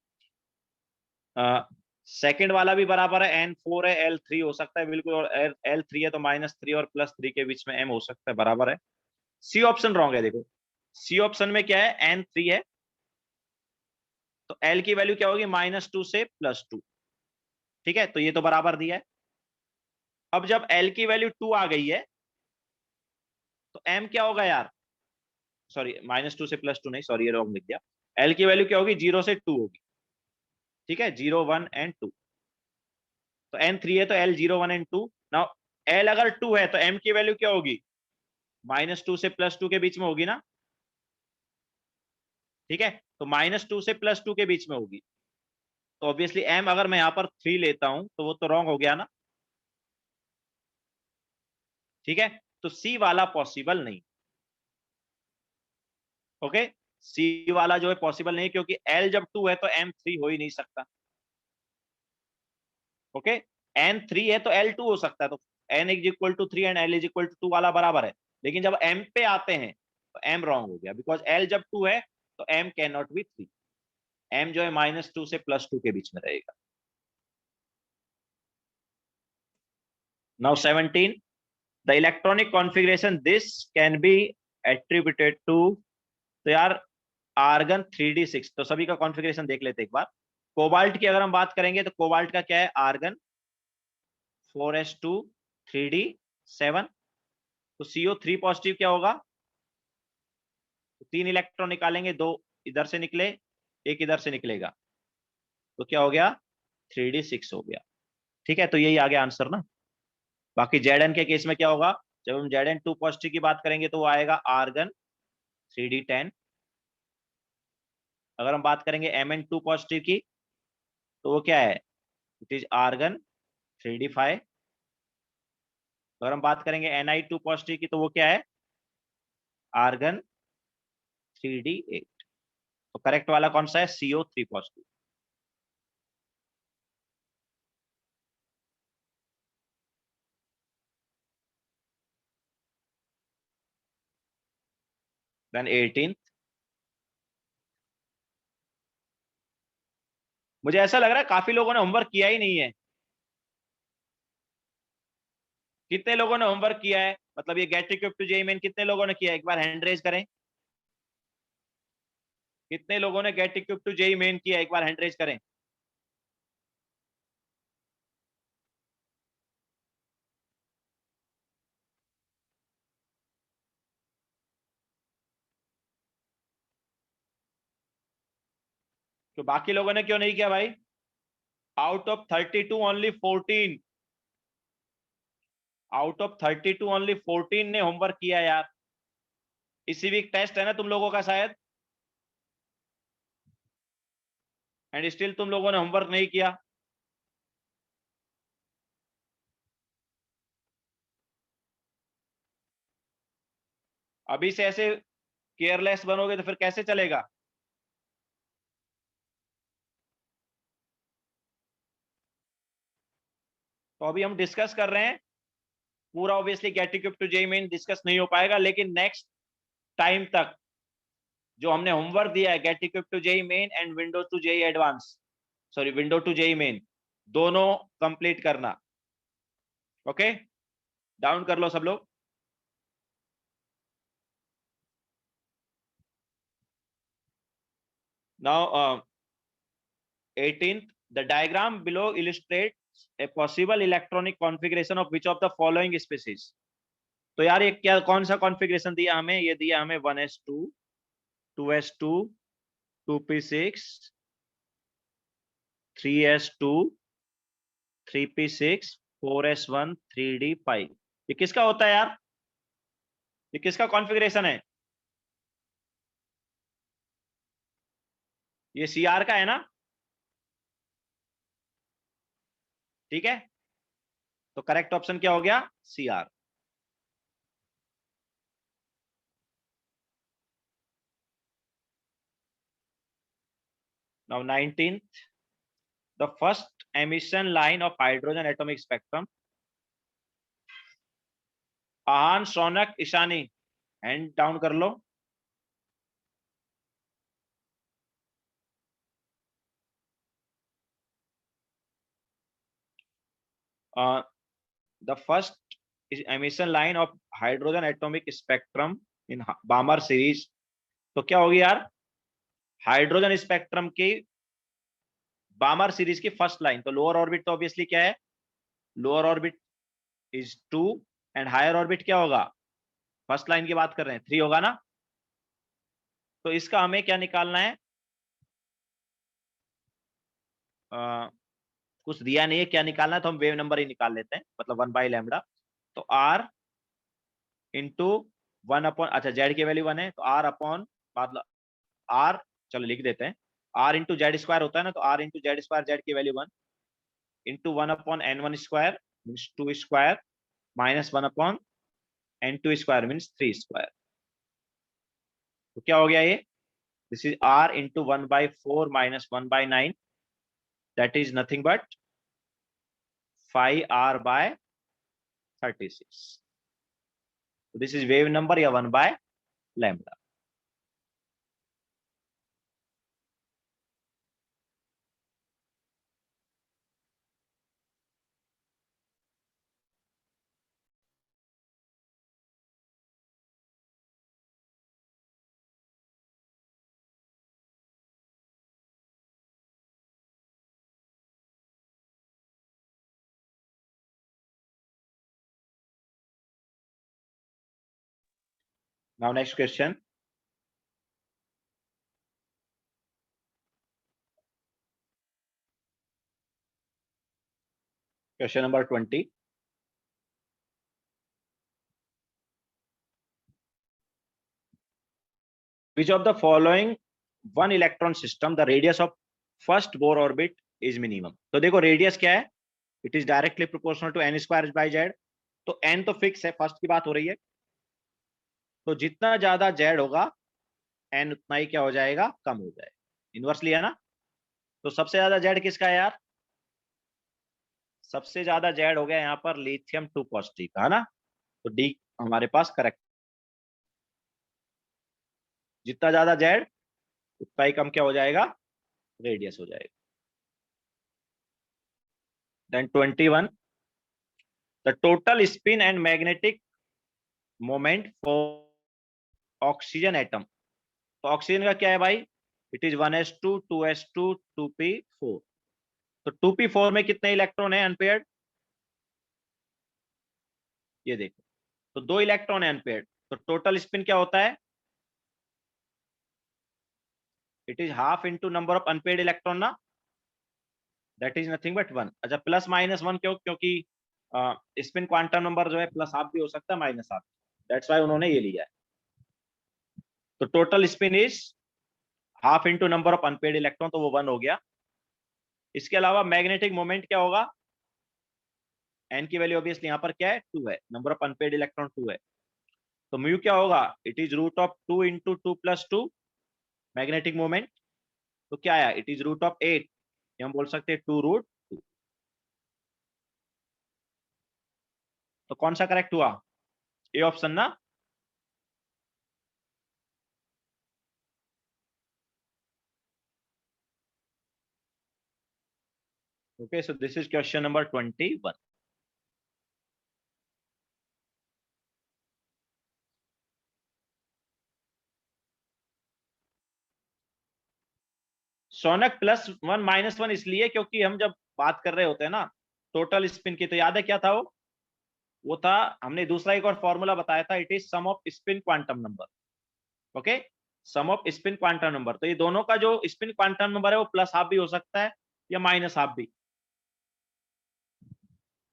सेकंड वाला भी बराबर है, n 4 है, l 3 हो सकता है बिल्कुल, और l 3 है तो -3 और +3 के बीच में m हो सकता है, बराबर है. सी ऑप्शन रॉन्ग है. देखो सी ऑप्शन में क्या है, n 3 है तो l की वैल्यू क्या होगी, -2 से +2. ठीक है, तो ये तो बराबर दिया है. अब जब l की वैल्यू 2 आ गई है तो m क्या होगा यार, सॉरी -2 से +2 नहीं, सॉरी ये रॉन्ग लिख दिया. l की वैल्यू क्या होगी, 0 से 2 होगी. ठीक है, 0 1 एंड 2. तो n 3 है तो l 0 1 एंड 2. नाउ l अगर 2 है तो m की वैल्यू क्या होगी, -2 से +2 के बीच में होगी ना. ठीक है, तो -2 से +2 के बीच में होगी, तो ऑब्वियसली m अगर मैं यहां पर 3 लेता हूं तो वो तो रॉन्ग हो गया ना. ठीक है, तो सी वाला पॉसिबल नहीं. ओके, सी वाला जो है पॉसिबल नहीं, क्योंकि l जब 2 है तो m 3 हो ही नहीं सकता. ओके, n 3 है तो l 2 हो सकता है, तो n is equal to 3 and l is equal to 2 वाला बराबर है. लेकिन जब m पे आते हैं तो m रॉन्ग हो गया, बिकॉज l जब 2 है तो m can not be 3. m जो है -2 से +2 के बीच में रहेगा. Now 17, the electronic configuration this can be attributed to. तो यार आर्गन 3d6, तो सभी का कॉन्फ़िगरेशन देख लेते एक बार. कोबाल्ट की अगर हम बात करेंगे तो कोबाल्ट का क्या है, आर्गन 4s2 3d7. तो CO3 पॉजिटिव क्या होगा, तो 3 इलेक्ट्रॉन निकालेंगे, 2 इधर से निकले, एक इधर से निकलेगा, तो क्या हो गया, 3d6 हो गया. ठीक है, तो यही आ गया आंसर ना. बाकी Zn के केस में क्या होगा, जब हम Zn2 पॉजिटिव की बात करेंगे तो वो आएगा आर्गन 3d10. अगर हम बात करेंगे Mn2 पॉजिटिव की तो वो क्या है, इट इज आर्गन 3d5. अगर हम बात करेंगे Ni2 पॉजिटिव की तो वो क्या है, आर्गन 3d8. तो करेक्ट वाला कौन सा है, CO3 पॉजिटिव. देन 18, मुझे ऐसा लग रहा है काफी लोगों ने होमवर्क किया ही नहीं है. कितने लोगों ने होमवर्क किया है, मतलब ये get equipped to JEE main कितने लोगों ने किया है, एक बार हैंड रेज करें. कितने लोगों ने get equipped to JEE main किया, एक बार हैंड रेज करें. तो बाकी लोगों ने क्यों नहीं किया भाई, out of 32 only 14, out of 32 only 14 ने होमवर्क किया यार. इसी वीक टेस्ट है ना तुम लोगों का शायद, एंड स्टिल तुम लोगों ने होमवर्क नहीं किया। अभी से ऐसे केयरलेस बनोगे तो फिर कैसे चलेगा। तो अभी हम डिस्कस कर रहे हैं, पूरा obviously get equip to JEE main discuss नहीं हो पाएगा, लेकिन नेक्स्ट टाइम तक जो हमने होमवर्क दिया है get equip to JEE main and window to JEE advance, sorry window to JEE main, दोनों कंप्लीट करना। ओके, डाउन कर लो सब लोग। Now 18th, the diagram below illustrates a possible electronic configuration of which of the following species। तो यार ये क्या, कौन सा कॉन्फ़िगरेशन दिया हमें, ये दिया हमें 1s2 2s2 2p6 3s2 3p6 4s1 3d5। ये किसका होता है यार, ये किसका कॉन्फ़िगरेशन है, ये सीआर का है ना, ठीक है। तो करेक्ट ऑप्शन क्या हो गया, CR. Now 19th, the first emission line of hydrogen atomic spectrum। Aahan, Shaunak, Ishani, hand down कर लो। The first emission line of hydrogen atomic spectrum in Balmer series. तो क्या होगी यार, हाइड्रोजन स्पेक्ट्रम की बामर सीरीज की फर्स्ट लाइन। तो लोअर ऑर्बिट तो ऑब्वियसली क्या है, lower orbit is 2 and higher orbit क्या होगा, फर्स्ट लाइन की बात कर रहे हैं 3 होगा ना। तो इसका हमें क्या निकालना है, कुछ दिया नहीं है क्या निकालना है, तो हम वेव नंबर ही निकाल लेते हैं, मतलब 1/λ। तो आर इंटू 1 अपॉन, अच्छा जेड की वैल्यू 1 है तो आर अपॉन, मतलब आर, चलो लिख देते हैं, आर इंटू जेड स्क्वायर होता है ना, तो R into Z square, Z की value 1 into 1/n1 square means 2 square minus 1/n2 square means 3 square. तो क्या हो गया ये, this is R into 1/4 minus 1/9, that is nothing but 5r/36। This is wave number या 1/λ। Now next question, question number 20। Which of the following one electron system the radius of first Bohr orbit is minimum। तो देखो radius क्या है, it is directly proportional to n square by Z. तो n तो fix है, first की बात हो रही है, तो जितना ज्यादा जेड होगा n उतना ही क्या हो जाएगा, कम हो जाएगा, इनवर्सली है ना। तो सबसे ज्यादा जेड किसका है यार, सबसे ज्यादा जेड हो गया यहाँ पर लिथियम 2 पॉजिटिव का, है ना। तो डी हमारे पास करेक्ट, जितना ज्यादा जेड उतना ही कम क्या हो जाएगा, रेडियस हो जाएगा। Then 21, the total spin and magnetic moment for oxygen atom. तो ऑक्सीजन का क्या है भाई, it is 1s2 2s2 2p4। तो 2p4 में कितने इलेक्ट्रॉन है अनपेयर्ड, ये देखो, तो 2 इलेक्ट्रॉन है अनपेयर्ड। तो टोटल स्पिन क्या होता है, it is half into number of unpaired electron ना, दैट इज नथिंग बट 1। अच्छा प्लस माइनस 1 क्यों, क्योंकि स्पिन क्वांटम नंबर जो है प्लस हाफ भी हो सकता है माइनस हाफ, दैट्स वाई उन्होंने ये लिया है। तो total spin is half into number of unpaired electron, तो वो 1 हो गया। इसके अलावा मैग्नेटिक मोमेंट क्या होगा, एन की वैल्यू ऑब्वियसली यहाँ पर क्या है 2 है, नंबर ऑफ अनपेड इलेक्ट्रॉन 2 है, तो म्यू क्या होगा, it is root of 2 into 2 + 2 magnetic moment, तो क्या आया, इट इज रूट ऑफ 8, हम बोल सकते हैं 2√2। तो कौन सा करेक्ट हुआ, ए ऑप्शन ना। Okay, so this is question number 21। Shaunak +1 -1 इसलिए क्योंकि हम जब बात कर रहे होते हैं ना टोटल स्पिन की, तो याद है क्या था वो था, हमने दूसरा एक और फॉर्मूला बताया था, it is sum of spin quantum number. Okay, sum of spin quantum number, तो ये दोनों का जो स्पिन क्वांटम नंबर है वो +½ भी हो सकता है या -½ भी।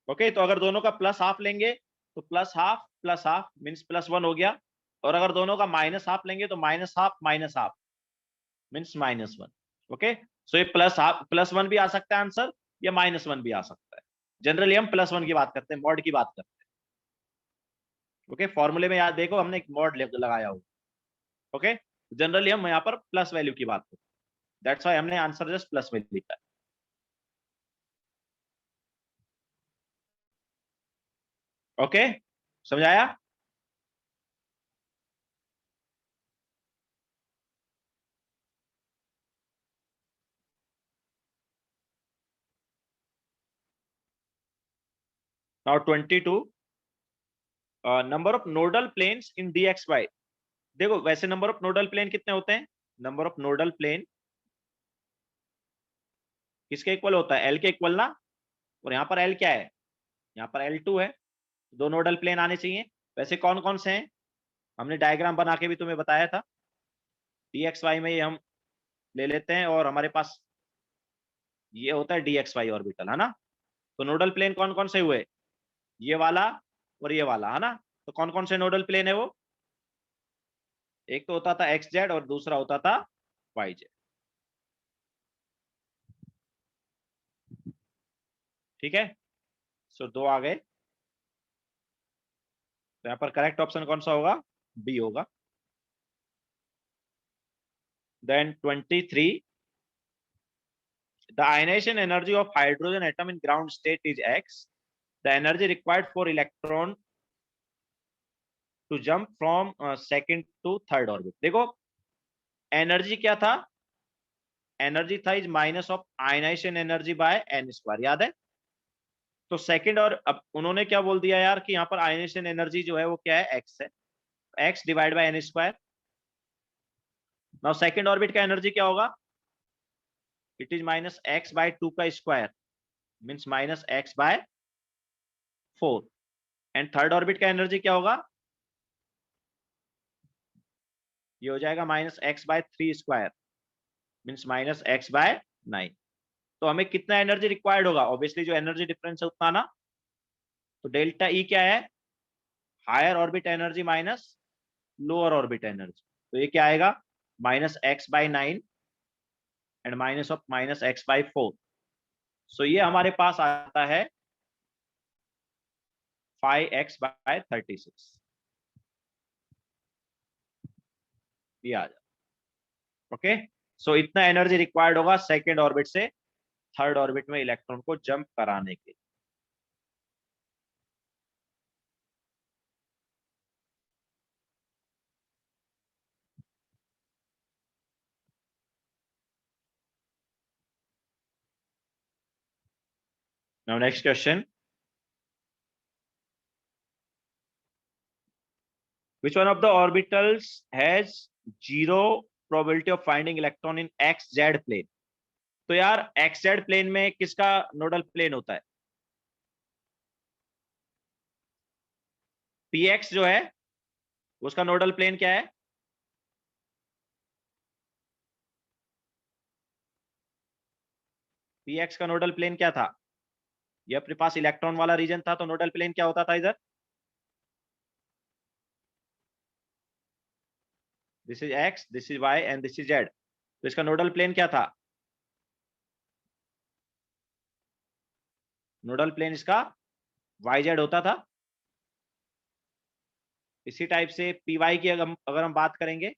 ओके, तो अगर दोनों का +½ लेंगे तो +½ +½ मीन्स +1 हो गया, और अगर दोनों का -½ लेंगे तो -½ -½ मीन्स -1। ओके, सो ये +1 भी आ सकता है आंसर, या -1 भी आ सकता है। जनरली हम +1 की बात करते हैं, मॉड की बात करते हैं। ओके, फॉर्मूले में याद देखो हमने एक मॉड लगाया हो। ओके, जनरली हम यहाँ पर प्लस वैल्यू की बात करते हैं, दैट्स व्हाई हमने आंसर जस्ट प्लस में लिखा है। ओके, समझाया। Now 22, number of nodal planes in dxy। देखो वैसे नंबर ऑफ नोडल प्लेन कितने होते हैं, नंबर ऑफ नोडल प्लेन किसके इक्वल होता है, एल के इक्वल ना, और यहाँ पर एल क्या है, यहाँ पर L2 है, दो नोडल प्लेन आने चाहिए। वैसे कौन कौन से हैं, हमने डायग्राम बना के भी तुम्हें बताया था, dxy में ये हम ले लेते हैं, और हमारे पास ये होता है dxy ऑर्बिटल, है ना। तो नोडल प्लेन कौन कौन से हुए, ये वाला और ये वाला, है ना। तो कौन कौन से नोडल प्लेन है वो, एक तो होता था XZ और दूसरा होता था YZ। ठीक है, सो दो आ गए, तो यहाँ पर करेक्ट ऑप्शन कौन सा होगा, बी होगा। Then 23, the ionization energy of hydrogen atom in ground state is X, the energy required for electron to jump from second to third orbit। देखो एनर्जी क्या था, एनर्जी था is minus of ionization energy by n², याद है। तो second, और अब उन्होंने क्या बोल दिया यार कि यहाँ पर आयनाइजेशन एनर्जी जो है वो क्या है, x है, x divide by n²। Now second orbit का एनर्जी क्या होगा, इट इज -x/2 का square means -x/4। And third orbit का एनर्जी क्या होगा, ये हो जाएगा -x/3 स्क्वायर मीन्स -x/9। तो हमें कितना एनर्जी रिक्वायर्ड होगा, ऑब्वियसली जो एनर्जी डिफरेंस है उतना ना, तो डेल्टा ई क्या है, higher orbit energy minus lower orbit energy, तो ये क्या आएगा -x/9 and minus of -x/4। सो ये हमारे पास आता है 5x/36, ये आ जाए। ओके, सो इतना एनर्जी रिक्वायर्ड होगा सेकेंड ऑर्बिट से थर्ड ऑर्बिट में इलेक्ट्रॉन को जंप कराने के। Now next question, which one of the orbitals has zero probability of finding electron in xz plane। तो यार xz प्लेन में किसका नोडल प्लेन होता है, px जो है उसका नोडल प्लेन क्या है, px का नोडल प्लेन क्या था, ये अपने पास इलेक्ट्रॉन वाला रीजन था, तो नोडल प्लेन क्या होता था इधर, this is X, this is Y and this is Z. तो इसका नोडल प्लेन क्या था? नोडल प्लेन इसका वाई जेड होता था। इसी टाइप से पी वाई की अगर हम बात करेंगे,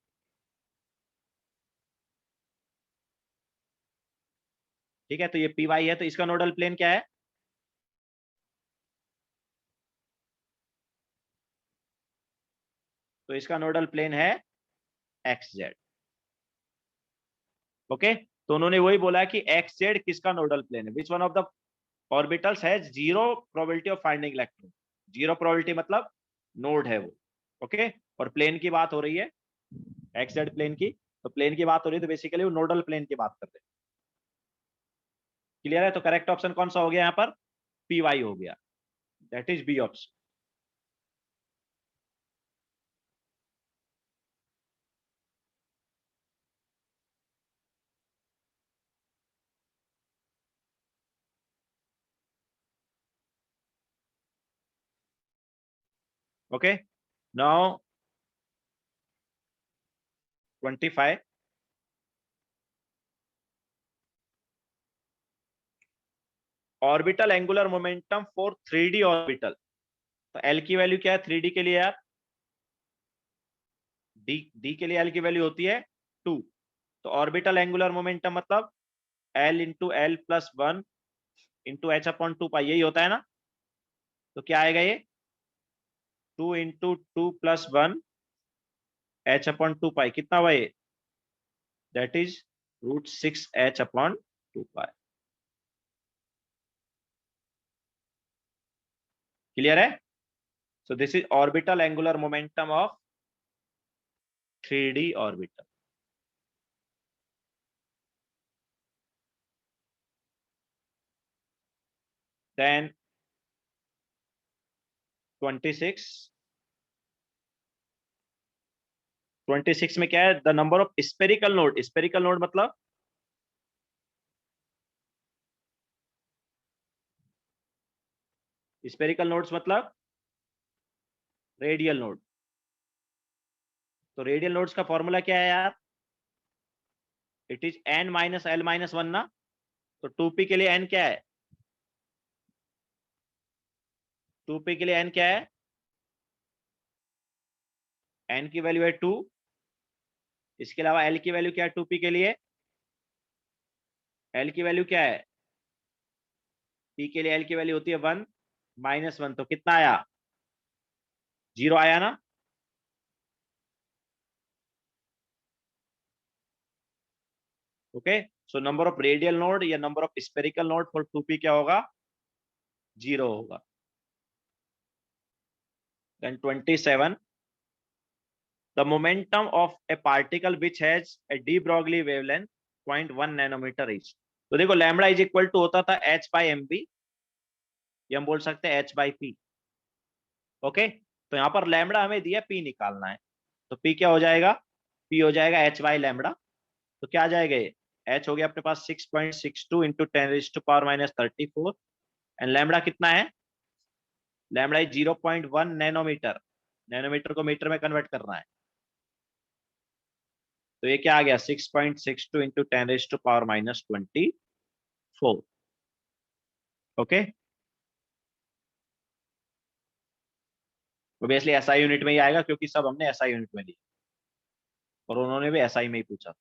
ठीक है, तो ये पी वाई है, तो इसका नोडल प्लेन क्या है? तो इसका नोडल प्लेन है एक्स जेड। ओके, तो उन्होंने वही बोला कि एक्स जेड किसका नोडल प्लेन है, which one of the orbitals has zero probability of finding electron. Zero probability मतलब नोड है वो। ओके, और प्लेन की बात हो रही है, एक्स जेड प्लेन की, तो प्लेन की बात हो रही है, तो बेसिकली वो नोडल प्लेन की बात कर रहे हैं। क्लियर है? तो करेक्ट ऑप्शन कौन सा हो गया यहाँ पर? पी वाई हो गया, that is B option. Okay, now 25, orbital angular momentum for 3D orbital. तो एल की वैल्यू क्या है 3D के लिए यार? डी, डी के लिए एल की वैल्यू होती है 2। तो ऑर्बिटल एंगुलर मोमेंटम मतलब L into l plus 1 into H upon 2 pi, यही होता है ना? तो क्या आएगा ये? 2 इंटू 2 + 1 एच अपॉन 2 पाई, कितना हुआ ये? That is √6 h/2 pi. Clear है? So this is orbital angular momentum of 3D orbital. Then 26, 26 में क्या है? The number of spherical node. Spherical node मतलब स्पेरिकल नोड्स मतलब रेडियल नोड। तो रेडियल नोड्स का फॉर्मूला क्या है यार? इट इज n - l - 1 ना। तो 2p के लिए n क्या है? 2p के लिए n क्या है? n की वैल्यू है 2। इसके अलावा l की वैल्यू क्या है 2p के लिए? l की वैल्यू क्या है? p के लिए l की वैल्यू होती है 1 - 1, तो कितना आया? 0 आया ना। Okay, so number of radial node या number of spherical node for 2p क्या होगा? 0 होगा। Then 27, the momentum of a particle which has a de Broglie wavelength 0.1 nanometer each। तो देखो लैम्बडा इज इक्वल टू होता था h/mv, ये हम बोल सकते हैं h/p। ओके, तो यहाँ पर लैम्बडा हमें दिया, p निकालना है। तो p क्या हो जाएगा? p हो जाएगा h/लैम्बडा। तो क्या आ जाएगा ये? h हो गया अपने पास 6.62 इंटू 10⁻⁻34 एंड लैम्बडा कितना है? Lambda is 0.1 nanometre. नैनोमीटर को मीटर में कन्वर्ट करना है। तो ये क्या आ गया? 6.62 into 10⁻⁻24। Okay, obviously SI unit में ही आएगा क्योंकि सब हमने एसआई यूनिट में लिया और उन्होंने भी एसआई में ही पूछा।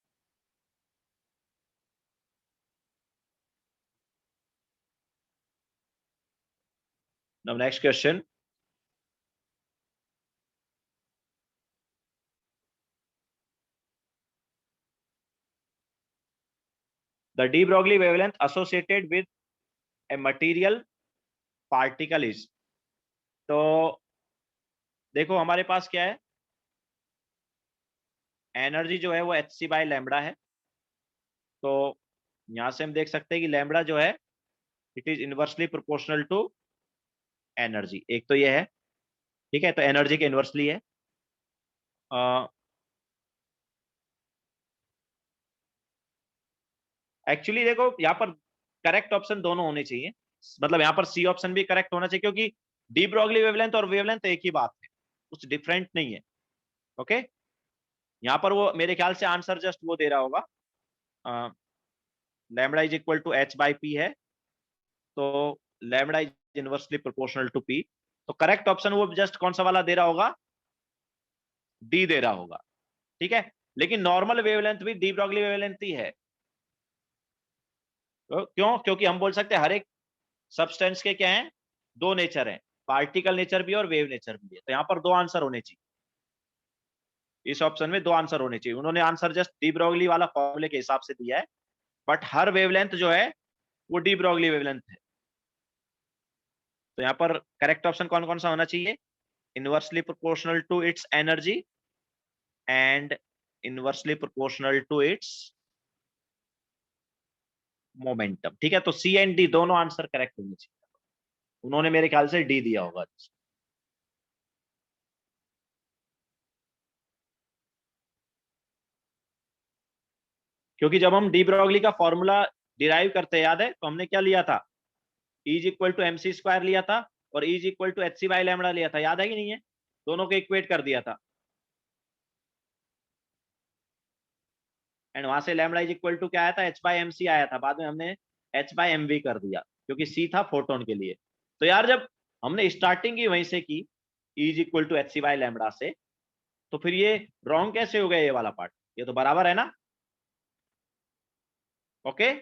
Now next question, the de Broglie wavelength associated with a material particle is. तो देखो हमारे पास क्या है, एनर्जी जो है वो hc/लैम्बडा है। तो यहां से हम देख सकते हैं कि लैम्बडा जो है it is inversely proportional to energy. एक तो ये है, ठीक है, तो एनर्जी के इनवर्सली है। एक्चुअली देखो यहाँ पर करेक्ट ऑप्शन दोनों होने चाहिए, मतलब यहाँ पर सी ऑप्शन भी करेक्ट होना चाहिए क्योंकि डी ब्रॉगली वेवलेंथ और वेवलेंथ एक ही बात है, कुछ डिफरेंट नहीं है। ओके, यहाँ पर वो मेरे ख्याल से आंसर जस्ट वो दे रहा होगा, lambda is equal to h by p है, तो lambda is inversely proportional to p. तो करेक्ट ऑप्शन वो जस्ट कौन सा वाला दे रहा होगा, डी दे रहा होगा। ठीक है, लेकिन नॉर्मल वेवलेंथ भी डी ब्रॉगली वेवलेंथ ही है। तो क्यों? क्योंकि हम बोल सकते हैं हर एक सब्सटेंस के क्या है, दो नेचर हैं, पार्टिकल नेचर भी और वेव नेचर भी है। तो यहाँ पर दो आंसर होने चाहिए, इस ऑप्शन में दो आंसर होने चाहिए। उन्होंने आंसर जस्ट डी ब्रॉगली वाला फॉर्मूले के हिसाब से दिया है, बट हर वेवलेंथ जो है वो डी ब्रॉगली वेवलेंथ है। तो यहाँ पर करेक्ट ऑप्शन कौन कौन सा होना चाहिए, inversely proportional to its energy and inversely proportional to its momentum. ठीक है, तो सी एंड डी दोनों आंसर करेक्ट होने चाहिए। उन्होंने मेरे ख्याल से डी दिया होगा, क्योंकि जब हम डी ब्रॉगली का फॉर्मूला डिराइव करते याद है, तो हमने क्या लिया था, E is equal to MC square लिया था और E is equal to HC by lambda लिया था, याद है कि नहीं है? दोनों को इक्वेट कर दिया था, एंड वहां से लैम्बडा इज इक्वल टू क्या आया था, H बाई MC आया था। बाद में हमने H बाई MV कर दिया, क्योंकि C था फोटोन के लिए। तो यार जब हमने स्टार्टिंग की वहीं से की, E is equal to HC by lambda से, तो फिर ये रॉन्ग कैसे हो गया ये वाला पार्ट? ये तो बराबर है ना। ओके,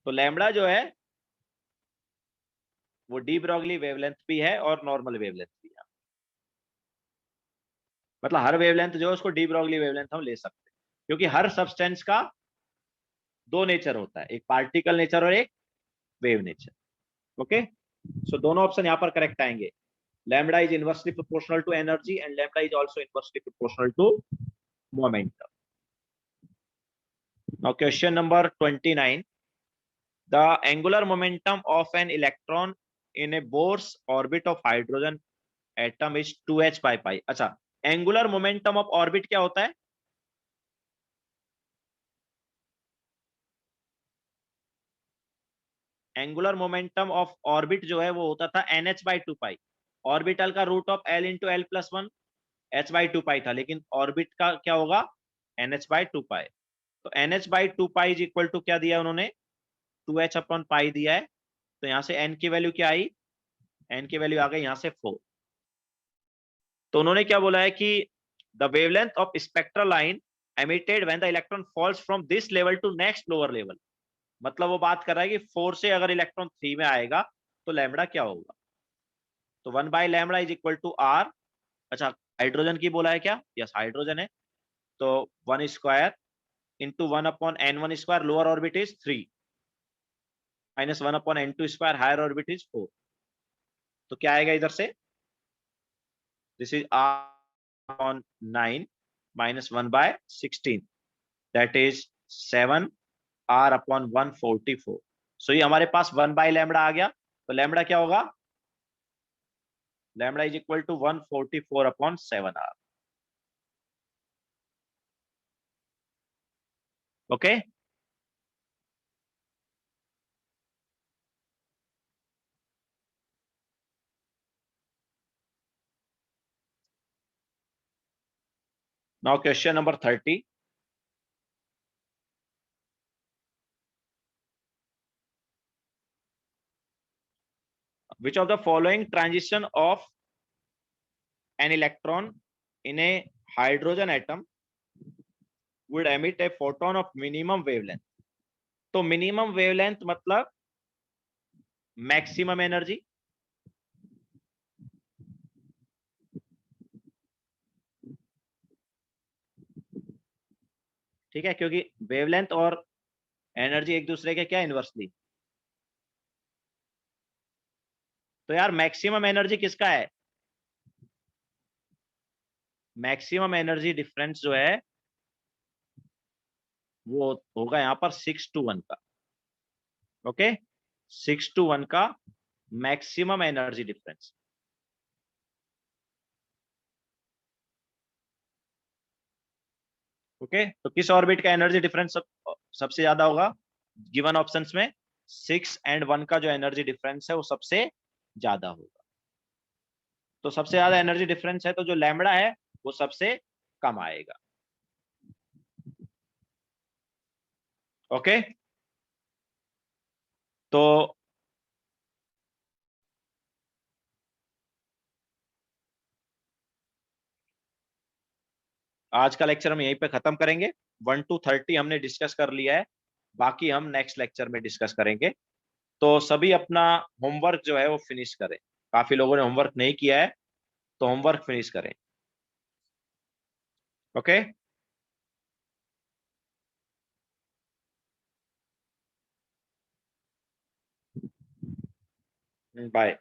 तो लैम्बडा जो है वो डी ब्रॉगली वेवलेंथ भी है और नॉर्मल वेवलेंथ भी है। मतलब हर वेवलेंथ जो है उसको डी ब्रॉगली वेवलेंथ हम ले सकते हैं, क्योंकि हर सब्सटेंस का दो नेचर होता है, एक पार्टिकल नेचर और एक वेव नेचर। ओके, सो दोनों ऑप्शन यहाँ पर करेक्ट आएंगे। Lambda is inversely proportional to energy and lambda is also inversely proportional to momentum. Now question number 29, the angular momentum of an electron in a Bohr's orbit of hydrogen atom is 2h by pi। अच्छा, angular momentum of orbit क्या होता है? Angular momentum of orbit जो है वो होता था NH by 2 pi. Orbital का root of L into l plus one H by 2 pi था, लेकिन ऑर्बिट का क्या होगा, NH बाई 2 पाई। तो NH by 2 pi is equal to क्या दिया उन्होंने, 2h अपॉन पाई दिया है। तो यहाँ से n की वैल्यू क्या आई, n की वैल्यू आ गई यहाँ से 4। तो उन्होंने क्या बोला है कि the wavelength of spectral line emitted when the electron falls from this level to next lower level. मतलब वो बात कर रहा है कि 4 से अगर इलेक्ट्रॉन 3 में आएगा तो लैम्बडा क्या होगा। तो 1 by lambda is equal to r. अच्छा, हाइड्रोजन की बोला है क्या? यस, हाइड्रोजन है। तो 1 square into 1 upon n1 square, lower orbit is 3, minus 1 upon n2 square, higher orbit is 4। तो क्या आएगा इधर से, this is r on 9 minus 1 by 16, that is 7 r upon 144। सो ये हमारे पास 1 बाई लैम्बडा आ गया। तो लैम्बडा क्या होगा, lambda is equal to 144 upon 7r। Okay, now question number 30, which of the following transition of an electron in a hydrogen atom would emit a photon of minimum wavelength? तो minimum wavelength मतलब maximum energy. ठीक है, क्योंकि wavelength और energy एक दूसरे के क्या इनवर्सली। तो यार मैक्सिमम एनर्जी किसका है, मैक्सिमम एनर्जी डिफरेंस जो है वो होगा यहाँ पर 6 to 1 का। ओके, 6 to 1 का मैक्सिमम एनर्जी डिफरेंस। ओके, तो किस ऑर्बिट का एनर्जी डिफरेंस सबसे ज्यादा होगा, गिवन ऑप्शंस में 6 and 1 का जो एनर्जी डिफरेंस है वो सबसे ज्यादा होगा। तो सबसे ज्यादा एनर्जी डिफरेंस है, तो जो लैम्बडा है वो सबसे कम आएगा। ओके, तो आज का लेक्चर हम यहीं पे खत्म करेंगे। 1 to 30 हमने डिस्कस कर लिया है, बाकी हम नेक्स्ट लेक्चर में डिस्कस करेंगे। तो सभी अपना होमवर्क जो है वो फिनिश करें। काफी लोगों ने होमवर्क नहीं किया है, तो होमवर्क फिनिश करें। Okay, bye.